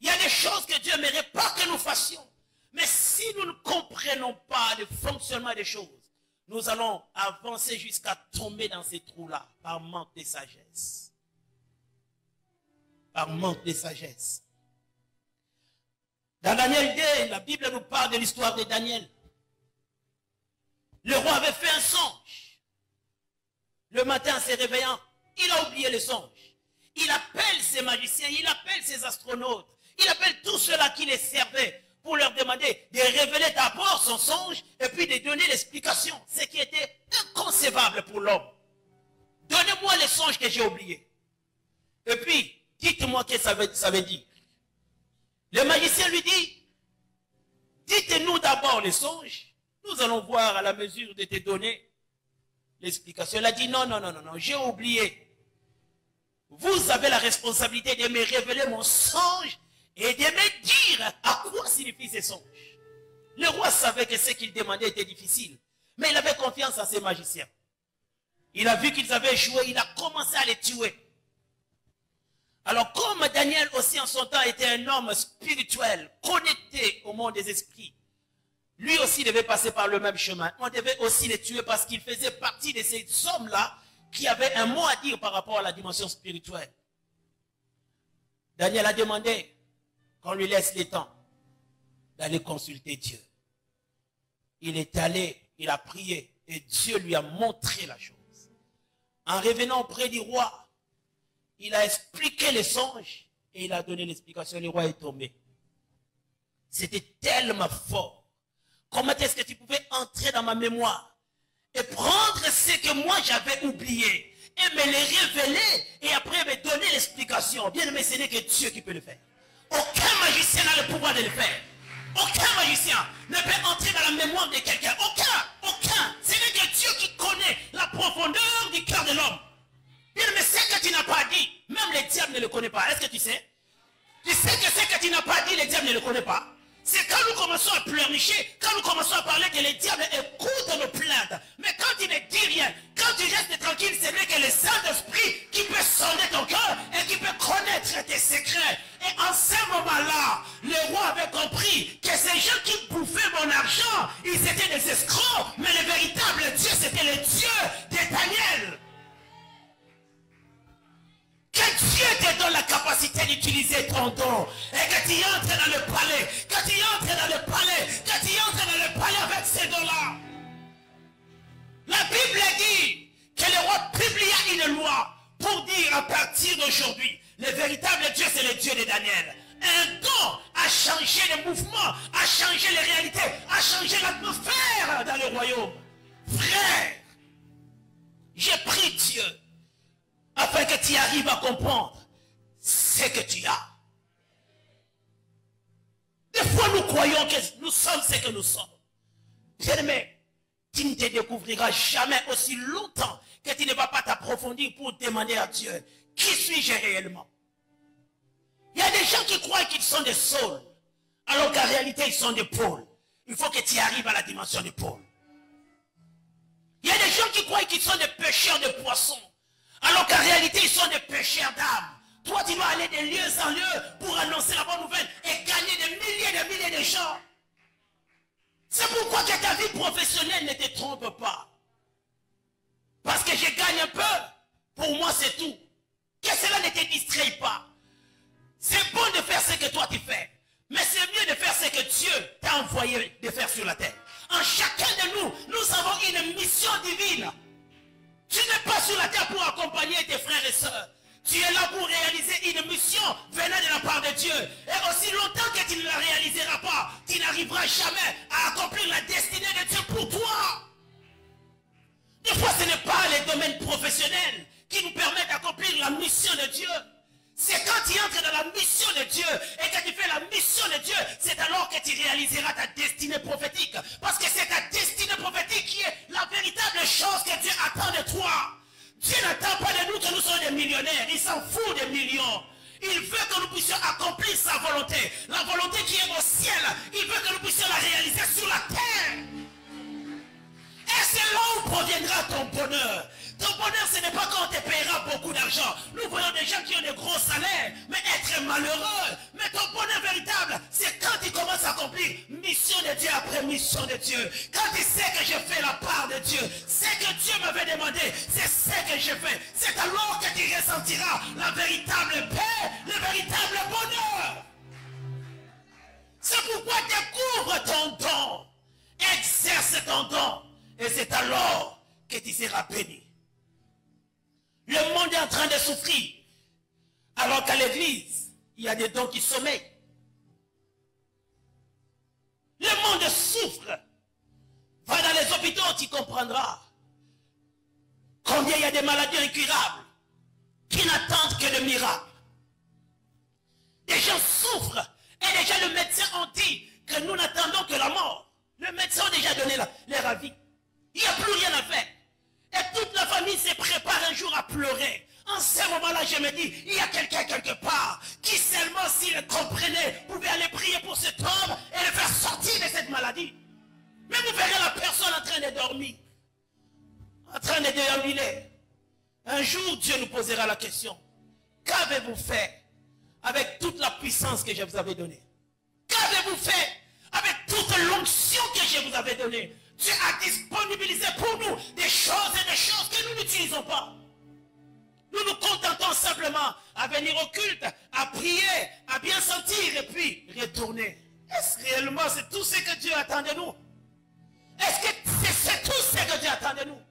Il y a des choses que Dieu n'aimerait pas que nous fassions. Mais si nous ne comprenons pas le fonctionnement des choses, nous allons avancer jusqu'à tomber dans ces trous-là par manque de sagesse. Par manque de sagesse. Dans Daniel 2, la Bible nous parle de l'histoire de Daniel. Le roi avait fait un songe. Le matin, en se réveillant, il a oublié le songe. Il appelle ses magiciens, il appelle ses astronautes, il appelle tous ceux-là qui les servaient pour leur demander de révéler d'abord son songe et puis de donner l'explication, ce qui était inconcevable pour l'homme. Donnez-moi le songe que j'ai oublié. Et puis, dites-moi ce que ça veut dire. Le magicien lui dit, dites-nous d'abord le songe, nous allons voir à la mesure de te donner l'explication. Il a dit, non, j'ai oublié. Vous avez la responsabilité de me révéler mon songe et de me dire à quoi signifie ce songe. Le roi savait que ce qu'il demandait était difficile, mais il avait confiance en ses magiciens. Il a vu qu'ils avaient échoué, il a commencé à les tuer. Alors comme Daniel aussi en son temps était un homme spirituel, connecté au monde des esprits, lui aussi devait passer par le même chemin. On devait aussi les tuer parce qu'il faisait partie de ces hommes-là qui avaient un mot à dire par rapport à la dimension spirituelle. Daniel a demandé qu'on lui laisse le temps d'aller consulter Dieu. Il est allé, il a prié et Dieu lui a montré la chose. En revenant auprès du roi, Il a expliqué les songes et il a donné l'explication. Le roi est tombé. C'était tellement fort. Comment est-ce que tu pouvais entrer dans ma mémoire et prendre ce que moi j'avais oublié et me les révéler et après me donner l'explication? Bien aimé, ce n'est que Dieu qui peut le faire. Aucun magicien n'a le pouvoir de le faire. Aucun magicien ne peut entrer dans la mémoire de quelqu'un. Aucun. Ce n'est que Dieu qui connaît la profondeur du cœur de l'homme. Bien aimé, ce que tu n'as pas dit, même les diables ne le connaissent pas. Est-ce que tu sais? Tu sais que ce que tu n'as pas dit, les diables ne le connaissent pas. C'est quand nous commençons à pleurnicher, quand nous commençons à parler que les diables écoutent nos plaintes. Mais quand tu ne dis rien, quand tu restes tranquille, c'est vrai que le Saint-Esprit qui peut sonder ton cœur et qui peut connaître tes secrets. Et en ce moment-là, le roi avait compris que ces gens qui bouffaient mon argent, ils étaient des escrocs, mais le véritable Dieu, c'était le Dieu de Daniel. Que Dieu te donne la capacité d'utiliser ton don et que tu entres dans le palais, que tu entres dans le palais, que tu entres dans le palais avec ces dons-là. La Bible dit que le roi publia une loi pour dire à partir d'aujourd'hui, le véritable Dieu c'est le Dieu de Daniel. Un don a changé le mouvement, a changé les réalités, a changé l'atmosphère dans le royaume. Frère, j'ai pris Dieu afin que tu arrives à comprendre ce que tu as. Des fois, nous croyons que nous sommes ce que nous sommes. Bien-aimé, tu ne te découvriras jamais aussi longtemps que tu ne vas pas t'approfondir pour demander à Dieu, qui suis-je réellement? Il y a des gens qui croient qu'ils sont des saules, alors qu'en réalité, ils sont des pôles. Il faut que tu arrives à la dimension des pôles. Il y a des gens qui croient qu'ils sont des pêcheurs de poissons, alors qu'en réalité, ils sont des pêcheurs d'âmes. Toi, tu dois aller de lieu en lieu pour annoncer la bonne nouvelle et gagner des milliers de gens. C'est pourquoi que ta vie professionnelle ne te trompe pas. Parce que je gagne un peu, pour moi c'est tout. Que cela ne te distrait pas. C'est bon de faire ce que toi tu fais. Mais c'est mieux de faire ce que Dieu t'a envoyé de faire sur la terre. En chacun de nous, nous avons une mission divine. Tu n'es pas sur la terre pour accompagner tes frères et sœurs. Tu es là pour réaliser une mission venant de la part de Dieu. Et aussi longtemps que tu ne la réaliseras pas, tu n'arriveras jamais à accomplir la destinée de Dieu pour toi. Des fois, ce n'est pas les domaines professionnels qui nous permettent d'accomplir la mission de Dieu. C'est quand tu entres dans la mission de Dieu et que tu fais la mission de Dieu, c'est alors que tu réaliseras ta destinée prophétique. Parce que c'est ta destinée prophétique qui est la véritable chose que Dieu attend de toi. Dieu n'attend pas de nous que nous soyons des millionnaires. Il s'en fout des millions. Il veut que nous puissions accomplir sa volonté. La volonté qui est au ciel. Il veut que nous puissions la réaliser sur la terre. Et c'est là où proviendra ton bonheur. Ton bonheur, ce n'est pas quand on te paiera beaucoup d'argent. Nous voyons des gens qui ont des gros salaires, mais être malheureux. Mais ton bonheur véritable, c'est quand tu commences à accomplir mission de Dieu après mission de Dieu. Quand tu sais que je fais la part de Dieu, ce que Dieu m'avait demandé, c'est ce que je fais. C'est alors que tu ressentiras la véritable paix, le véritable bonheur. C'est pourquoi découvre ton don, exerce ton don, et c'est alors que tu seras béni. Le monde est en train de souffrir. Alors qu'à l'église, il y a des dons qui sommeillent. Le monde souffre. Va dans les hôpitaux, tu comprendras combien il y a des maladies incurables qui n'attendent que le miracle. Les gens souffrent. Et déjà le médecin ont dit que nous n'attendons que la mort. Le médecin a déjà donné leur avis. Il n'y a plus rien à faire. Et toute la famille se prépare un jour à pleurer. En ce moment-là, je me dis, il y a quelqu'un quelque part qui seulement, s'il comprenait, pouvait aller prier pour cet homme et le faire sortir de cette maladie. Mais vous verrez la personne en train de dormir. En train de déambuler. Un jour, Dieu nous posera la question. Qu'avez-vous fait avec toute la puissance que je vous avais donnée? Qu'avez-vous fait avec toute l'onction que je vous avais donnée? Dieu a disponibilisé pour nous des choses que nous n'utilisons pas. Nous nous contentons simplement à venir au culte, à prier, à bien sentir et puis retourner. Est-ce réellement c'est tout ce que Dieu attend de nous? Est-ce que c'est tout ce que Dieu attend de nous?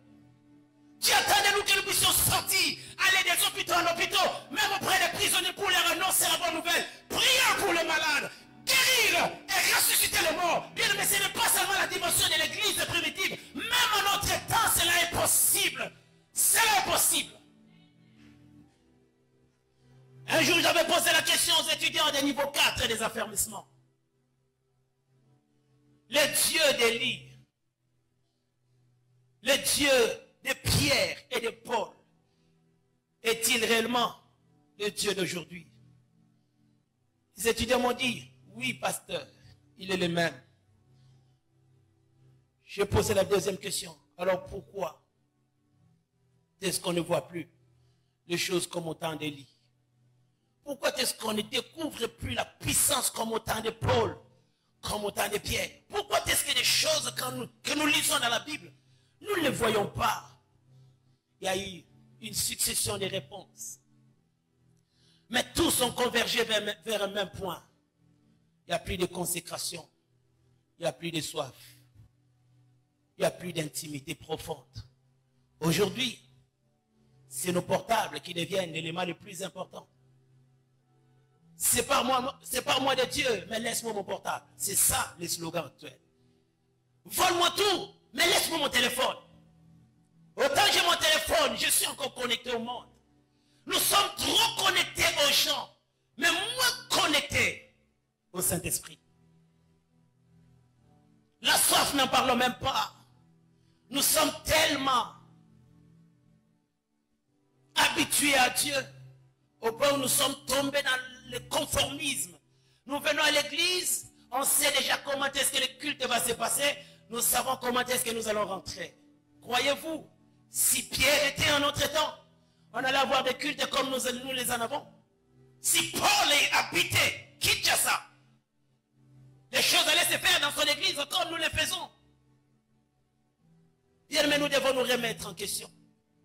Dieu attend de nous que nous puissions puissions sortir, aller des hôpitaux en hôpitaux, même auprès des prisonniers pour leur annoncer la bonne nouvelle. Prions pour les malades, guérir et ressusciter les morts. Bien, mais ce n'est pas seulement la dimension de l'église primitive. Même en notre temps, cela est possible. Cela est possible. Un jour, j'avais posé la question aux étudiants des niveaux 4 des affermissements. Le Dieu d'Élie, le Dieu de Pierre et de Paul, est-il réellement le Dieu d'aujourd'hui? Les étudiants m'ont dit, oui, pasteur, il est le même. J'ai posé la deuxième question. Alors pourquoi est-ce qu'on ne voit plus les choses comme au temps d'Élie? Pourquoi est-ce qu'on ne découvre plus la puissance comme au temps de Paul, comme au temps de Pierre? Pourquoi est-ce que les choses que nous lisons dans la Bible, nous ne les voyons pas? Il y a eu une succession de réponses. Mais tous ont convergé vers un même point. Il n'y a plus de consécration. Il n'y a plus de soif. Il n'y a plus d'intimité profonde. Aujourd'hui, c'est nos portables qui deviennent l'élément le plus important. C'est pas moi de Dieu, mais laisse-moi mon portable. C'est ça le slogan actuel. Vole-moi tout, mais laisse-moi mon téléphone. Autant j'ai mon téléphone, je suis encore connecté au monde. Nous sommes trop connectés aux gens, mais moins connectés au Saint-Esprit. La soif, n'en parlons même pas. Nous sommes tellement habitués à Dieu, au point où nous sommes tombés dans le conformisme. Nous venons à l'église, on sait déjà comment est-ce que le culte va se passer, nous savons comment est-ce que nous allons rentrer. Croyez-vous, si Pierre était en notre temps, on allait avoir des cultes comme nous les en avons. Si Paul habitait Kinshasa, les choses allaient se faire dans son église comme nous les faisons. Bien, mais nous devons nous remettre en question.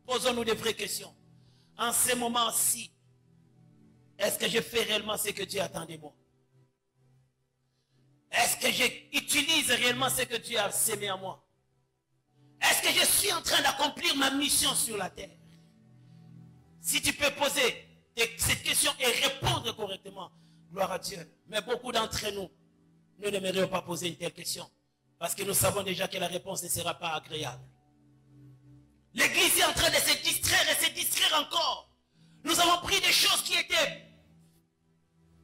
Posons-nous des vraies questions. En ce moment-ci, est-ce que je fais réellement ce que Dieu attend de moi? Est-ce que j'utilise réellement ce que Dieu a sémé en moi? Est-ce que je suis en train d'accomplir ma mission sur la terre? Si tu peux poser cette question et répondre correctement, gloire à Dieu. Mais beaucoup d'entre nous n'aimerions pas poser une telle question. Parce que nous savons déjà que la réponse ne sera pas agréable. L'église est en train de se distraire et se distraire encore. Nous avons pris des choses qui étaient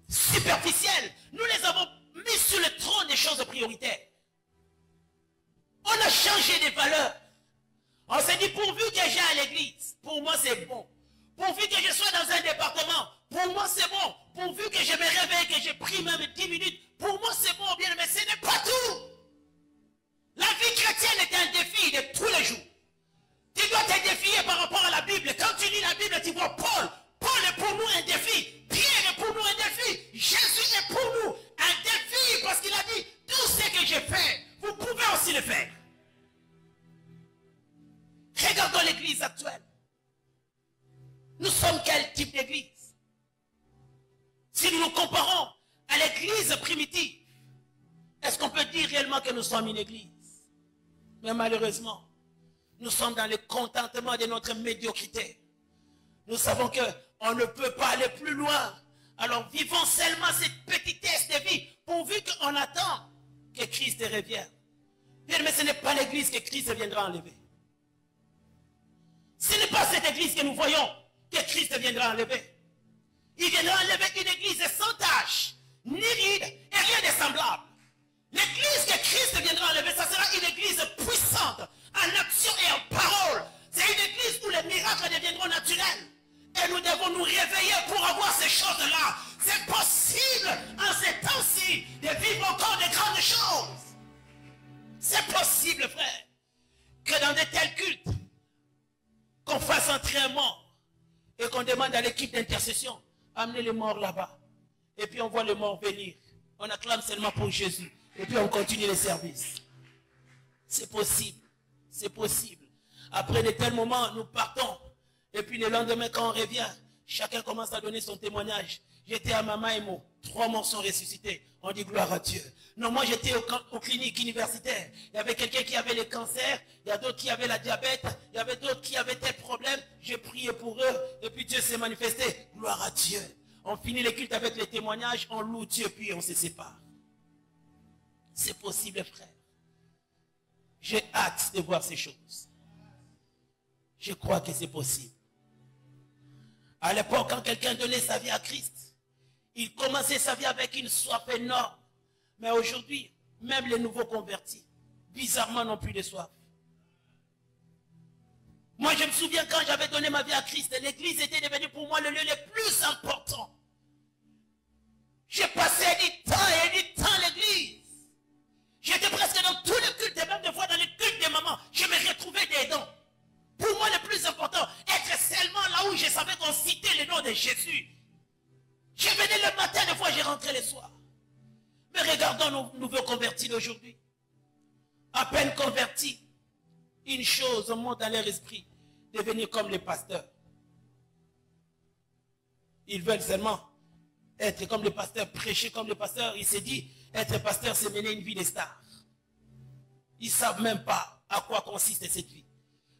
superficielles. Nous les avons mis sur le trône des choses prioritaires. On a changé de valeurs. On s'est dit, pourvu que j'ai à l'église, pour moi c'est bon. Pourvu que je sois dans un département, pour moi c'est bon. Pourvu que je me réveille, que je prie même 10 minutes, pour moi c'est bon, bien, mais ce n'est pas tout. La vie chrétienne est un défi de tous les jours. Tu dois te défier par rapport à la Bible. Quand tu lis la Bible, tu vois Paul. Paul est pour nous un défi. Pierre est pour nous un défi. Jésus est pour nous un défi parce qu'il a dit, tout ce que j'ai fait, vous pouvez aussi le faire. Regardons l'église actuelle. Nous sommes quel type d'église? Si nous nous comparons à l'église primitive, est-ce qu'on peut dire réellement que nous sommes une église? Mais malheureusement, nous sommes dans le contentement de notre médiocrité. Nous savons qu'on ne peut pas aller plus loin. Alors vivons seulement cette petitesse de vie, pourvu qu'on attend que Christ revienne. Mais ce n'est pas l'église que Christ viendra enlever. Ce n'est pas cette église que nous voyons que Christ viendra enlever. Il viendra enlever une église sans tache, ni ride et rien de semblable. L'église que Christ viendra enlever, ça sera une église puissante en action et en parole. C'est une église où les miracles deviendront naturels. Et nous devons nous réveiller pour avoir ces choses-là. C'est possible en ces temps-ci de vivre encore de grandes choses. C'est possible, frère, que dans de tels cultes, qu'on fasse entrer un mort et qu'on demande à l'équipe d'intercession, amenez les morts là-bas. Et puis on voit les morts venir. On acclame seulement pour Jésus. Et puis on continue les services. C'est possible. C'est possible. Après de tels moments, nous partons. Et puis le lendemain, quand on revient, chacun commence à donner son témoignage. J'étais à Mamaïmo. 3 morts sont ressuscités. On dit gloire à Dieu. Non, moi j'étais aux cliniques universitaires. Il y avait quelqu'un qui avait le cancer. Il y a d'autres qui avaient la diabète. Il y avait d'autres qui avaient tel problème. J'ai prié pour eux. Et puis Dieu s'est manifesté. Gloire à Dieu. On finit les cultes avec les témoignages. On loue Dieu puis on se sépare. C'est possible, frère. J'ai hâte de voir ces choses. Je crois que c'est possible. À l'époque, quand quelqu'un donnait sa vie à Christ, il commençait sa vie avec une soif énorme. Mais aujourd'hui, même les nouveaux convertis, bizarrement, n'ont plus de soif. Moi, je me souviens quand j'avais donné ma vie à Christ, l'église était devenue pour moi le lieu le plus important. J'ai passé du temps et du temps à l'église. J'étais presque dans tous les cultes, et même des fois dans les cultes des mamans. Je me retrouvais dedans. Pour moi, le plus important, être seulement là où je savais qu'on citait le nom de Jésus. Je venais le matin, des fois je rentrais le soir. Mais regardons nos nouveaux convertis d'aujourd'hui. À peine convertis, une chose monte dans leur esprit, devenir comme les pasteurs. Ils veulent seulement être comme les pasteurs, prêcher comme les pasteurs. Il s'est dit, être pasteur, c'est mener une vie de star. Ils ne savent même pas à quoi consiste cette vie.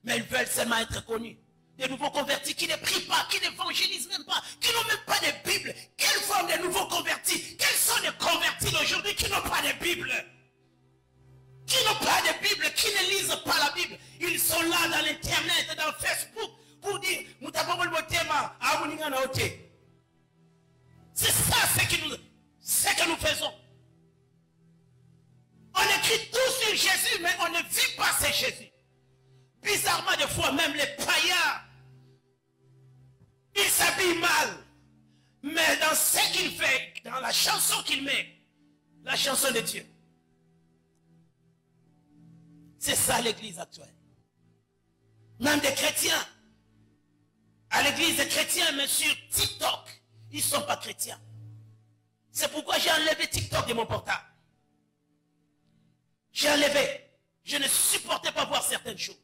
Mais ils veulent seulement être connus. Des nouveaux convertis qui ne prient pas, qui n'évangélisent même pas, qui n'ont même pas de Bible. Quelle forme de nouveaux convertis? Quels sont les convertis d'aujourd'hui qui n'ont pas de Bible? Qui n'ont pas de Bible, qui ne lisent pas la Bible? Ils sont là dans l'internet, dans Facebook, pour dire, c'est ça ce que nous faisons. On écrit tout sur Jésus, mais on ne vit pas ce Jésus. Bizarrement, des fois, même les païens, ils s'habillent mal. Mais dans ce qu'il fait, dans la chanson qu'il met, la chanson de Dieu. C'est ça l'église actuelle. Même des chrétiens. À l'église des chrétiens, mais sur TikTok, ils ne sont pas chrétiens. C'est pourquoi j'ai enlevé TikTok de mon portable. J'ai enlevé. Je ne supportais pas voir certaines choses.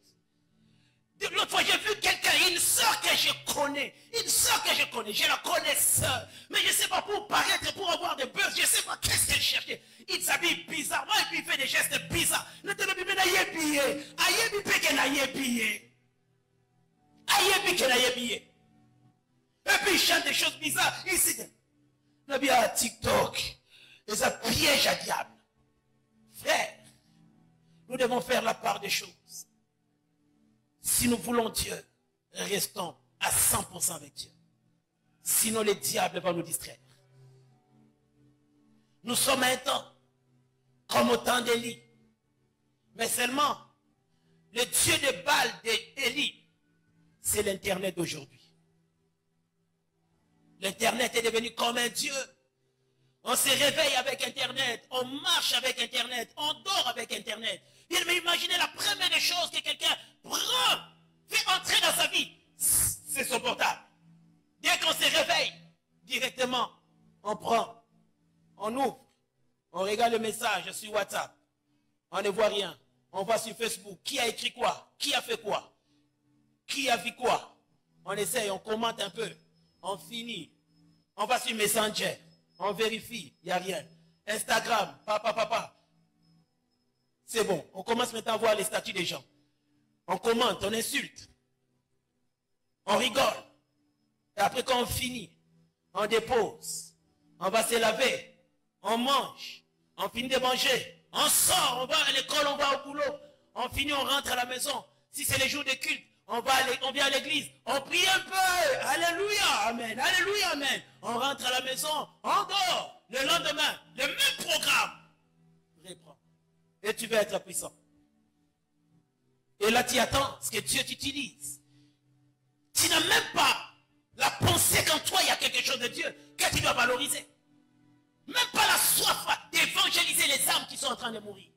L'autre fois, j'ai vu quelqu'un, une soeur que je connais. Une soeur que je connais. Je la connais seule. Mais je ne sais pas, pour paraître, pour avoir des buzz, je ne sais pas qu'est-ce qu'elle cherchait. Il s'habille bizarrement et puis il fait des gestes bizarres. Et puis il chante des choses bizarres. Ici, il y a TikTok. Et ça piège à diable. Frère, nous devons faire la part des choses. Si nous voulons Dieu, restons à 100% avec Dieu. Sinon, le diable va nous distraire. Nous sommes à un temps, comme au temps d'Élie. Mais seulement, le Dieu de Baal d'Élie, c'est l'Internet d'aujourd'hui. L'Internet est devenu comme un Dieu. On se réveille avec Internet, on marche avec Internet, on dort avec Internet. Mais imaginez la première des choses que quelqu'un prend, fait entrer dans sa vie, c'est son portable. Dès qu'on se réveille, directement, on prend, on ouvre, on regarde le message sur WhatsApp, on ne voit rien. On va sur Facebook, qui a écrit quoi, qui a fait quoi, qui a vu quoi. On essaye, on commente un peu, on finit. On va sur Messenger, on vérifie, il n'y a rien. Instagram, papa. C'est bon, on commence maintenant à voir les statuts des gens. On commente, on insulte. On rigole. Et après quand on finit, on dépose. On va se laver. On mange. On finit de manger. On sort, on va à l'école, on va au boulot. On finit, on rentre à la maison. Si c'est les jours de culte, on vient à l'église. On prie un peu. Alléluia, amen. Alléluia, amen. On rentre à la maison, on dort. Le lendemain, le même programme. Reprends. Et tu vas être puissant. Et là, tu attends ce que Dieu t'utilise. Tu n'as même pas la pensée qu'en toi, il y a quelque chose de Dieu que tu dois valoriser. Même pas la soif d'évangéliser les âmes qui sont en train de mourir.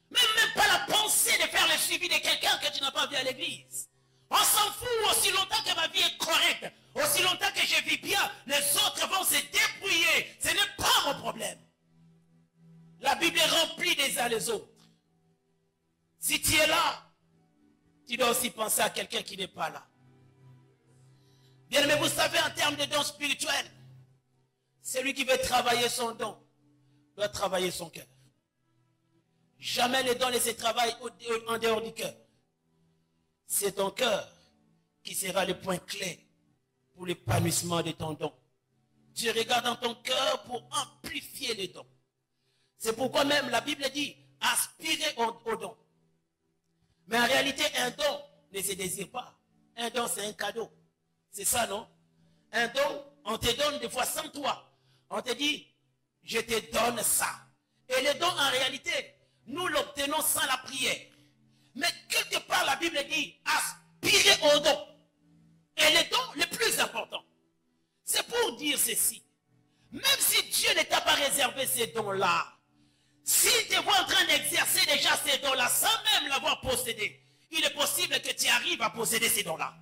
Même pas la pensée de faire le suivi de quelqu'un que tu n'as pas vu à l'église. On s'en fout aussi longtemps que ma vie est correcte. Aussi longtemps que je vis bien, les autres vont se débrouiller. Ce n'est pas mon problème. La Bible est remplie des uns les autres. Si tu es là, tu dois aussi penser à quelqu'un qui n'est pas là. Bien aimé, vous savez, en termes de dons spirituels, Celui qui veut travailler son don doit travailler son cœur. Jamais les dons ne se travaillent en dehors du cœur. C'est ton cœur qui sera le point clé pour l'épanouissement de ton don. Tu regardes dans ton cœur pour amplifier les dons. C'est pourquoi même la Bible dit aspirer au don. Mais en réalité, un don ne se désire pas. Un don, c'est un cadeau. C'est ça, non? Un don, on te donne des fois sans toi. On te dit, je te donne ça. Et le don, en réalité, nous l'obtenons sans la prière. Mais quelque part, la Bible dit, aspirer au don. Et le don le plus important. C'est pour dire ceci. Même si Dieu ne t'a pas réservé ces dons-là, s'il te voit en train d'exercer déjà ces dons-là, sans même l'avoir possédé, il est possible que tu arrives à posséder ces dons-là.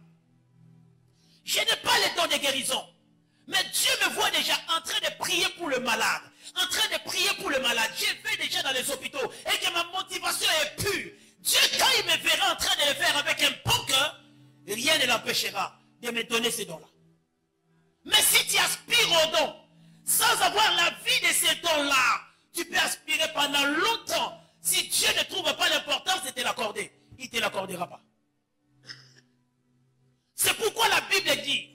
Je n'ai pas les dons de guérison. Mais Dieu me voit déjà en train de prier pour le malade. En train de prier pour le malade. Je vais déjà dans les hôpitaux et que ma motivation est pure. Dieu, quand il me verra en train de le faire avec un bon cœur, rien ne l'empêchera de me donner ces dons-là. Mais si tu aspires aux dons, sans avoir la vie de ces dons-là, tu peux aspirer pendant longtemps. Si Dieu ne trouve pas l'importance de te l'accorder, il ne te l'accordera pas. C'est pourquoi la Bible dit,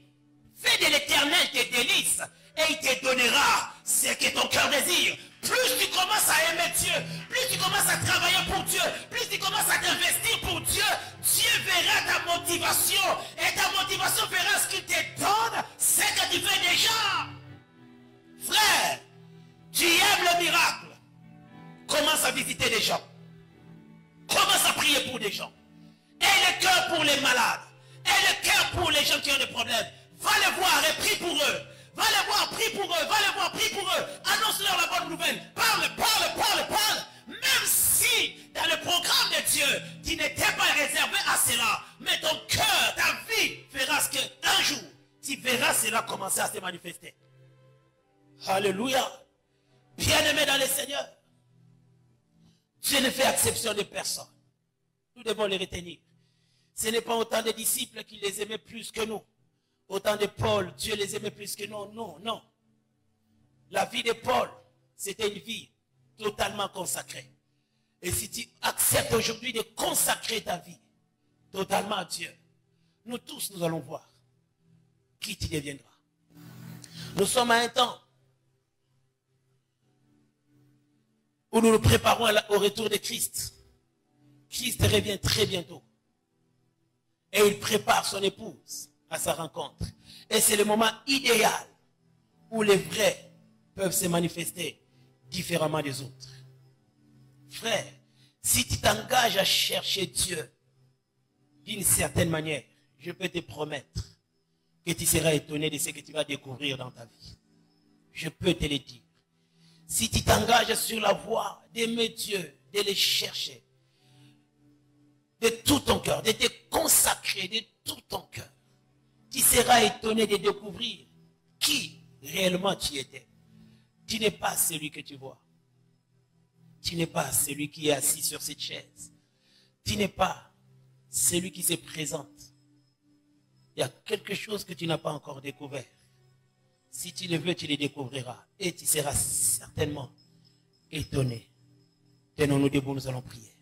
fais de l'Éternel tes délices et il te donnera ce que ton cœur désire. Plus tu commences à aimer Dieu, plus tu commences à travailler pour Dieu, plus tu commences à t'investir pour Dieu, Dieu verra ta motivation et ta motivation verra ce qu'il te donne, ce que tu fais déjà. Frère, tu aimes le miracle. Commence à visiter les gens. Commence à prier pour des gens. Aie le cœur pour les malades. Aie le cœur pour les gens qui ont des problèmes. Va les voir et prie pour eux. Va les voir, prie pour eux. Va les voir, prie pour eux. Annonce-leur la bonne nouvelle. Parle. Même si dans le programme de Dieu, tu n'étais pas réservé à cela. Mais ton cœur, ta vie fera ce qu'un jour, tu verras cela commencer à se manifester. Alléluia. Bien-aimé dans le Seigneur. Dieu ne fait exception de personne. Nous devons les retenir. Ce n'est pas autant de disciples qui les aimaient plus que nous. Autant de Paul, Dieu les aimait plus que nous. Non. La vie de Paul, c'était une vie totalement consacrée. Et si tu acceptes aujourd'hui de consacrer ta vie totalement à Dieu, nous tous, nous allons voir qui tu deviendras. Nous sommes à un temps où nous nous préparons au retour de Christ. Christ revient très bientôt. Et il prépare son épouse à sa rencontre. Et c'est le moment idéal où les vrais peuvent se manifester différemment des autres. Frère, si tu t'engages à chercher Dieu d'une certaine manière, je peux te promettre que tu seras étonné de ce que tu vas découvrir dans ta vie. Je peux te le dire. Si tu t'engages sur la voie d'aimer Dieu, de le chercher, de tout ton cœur, de te consacrer de tout ton cœur, tu seras étonné de découvrir qui réellement tu étais. Tu n'es pas celui que tu vois. Tu n'es pas celui qui est assis sur cette chaise. Tu n'es pas celui qui se présente. Il y a quelque chose que tu n'as pas encore découvert. Si tu le veux, tu le découvriras. Et tu seras certainement étonné. Tenons-nous debout, nous allons prier.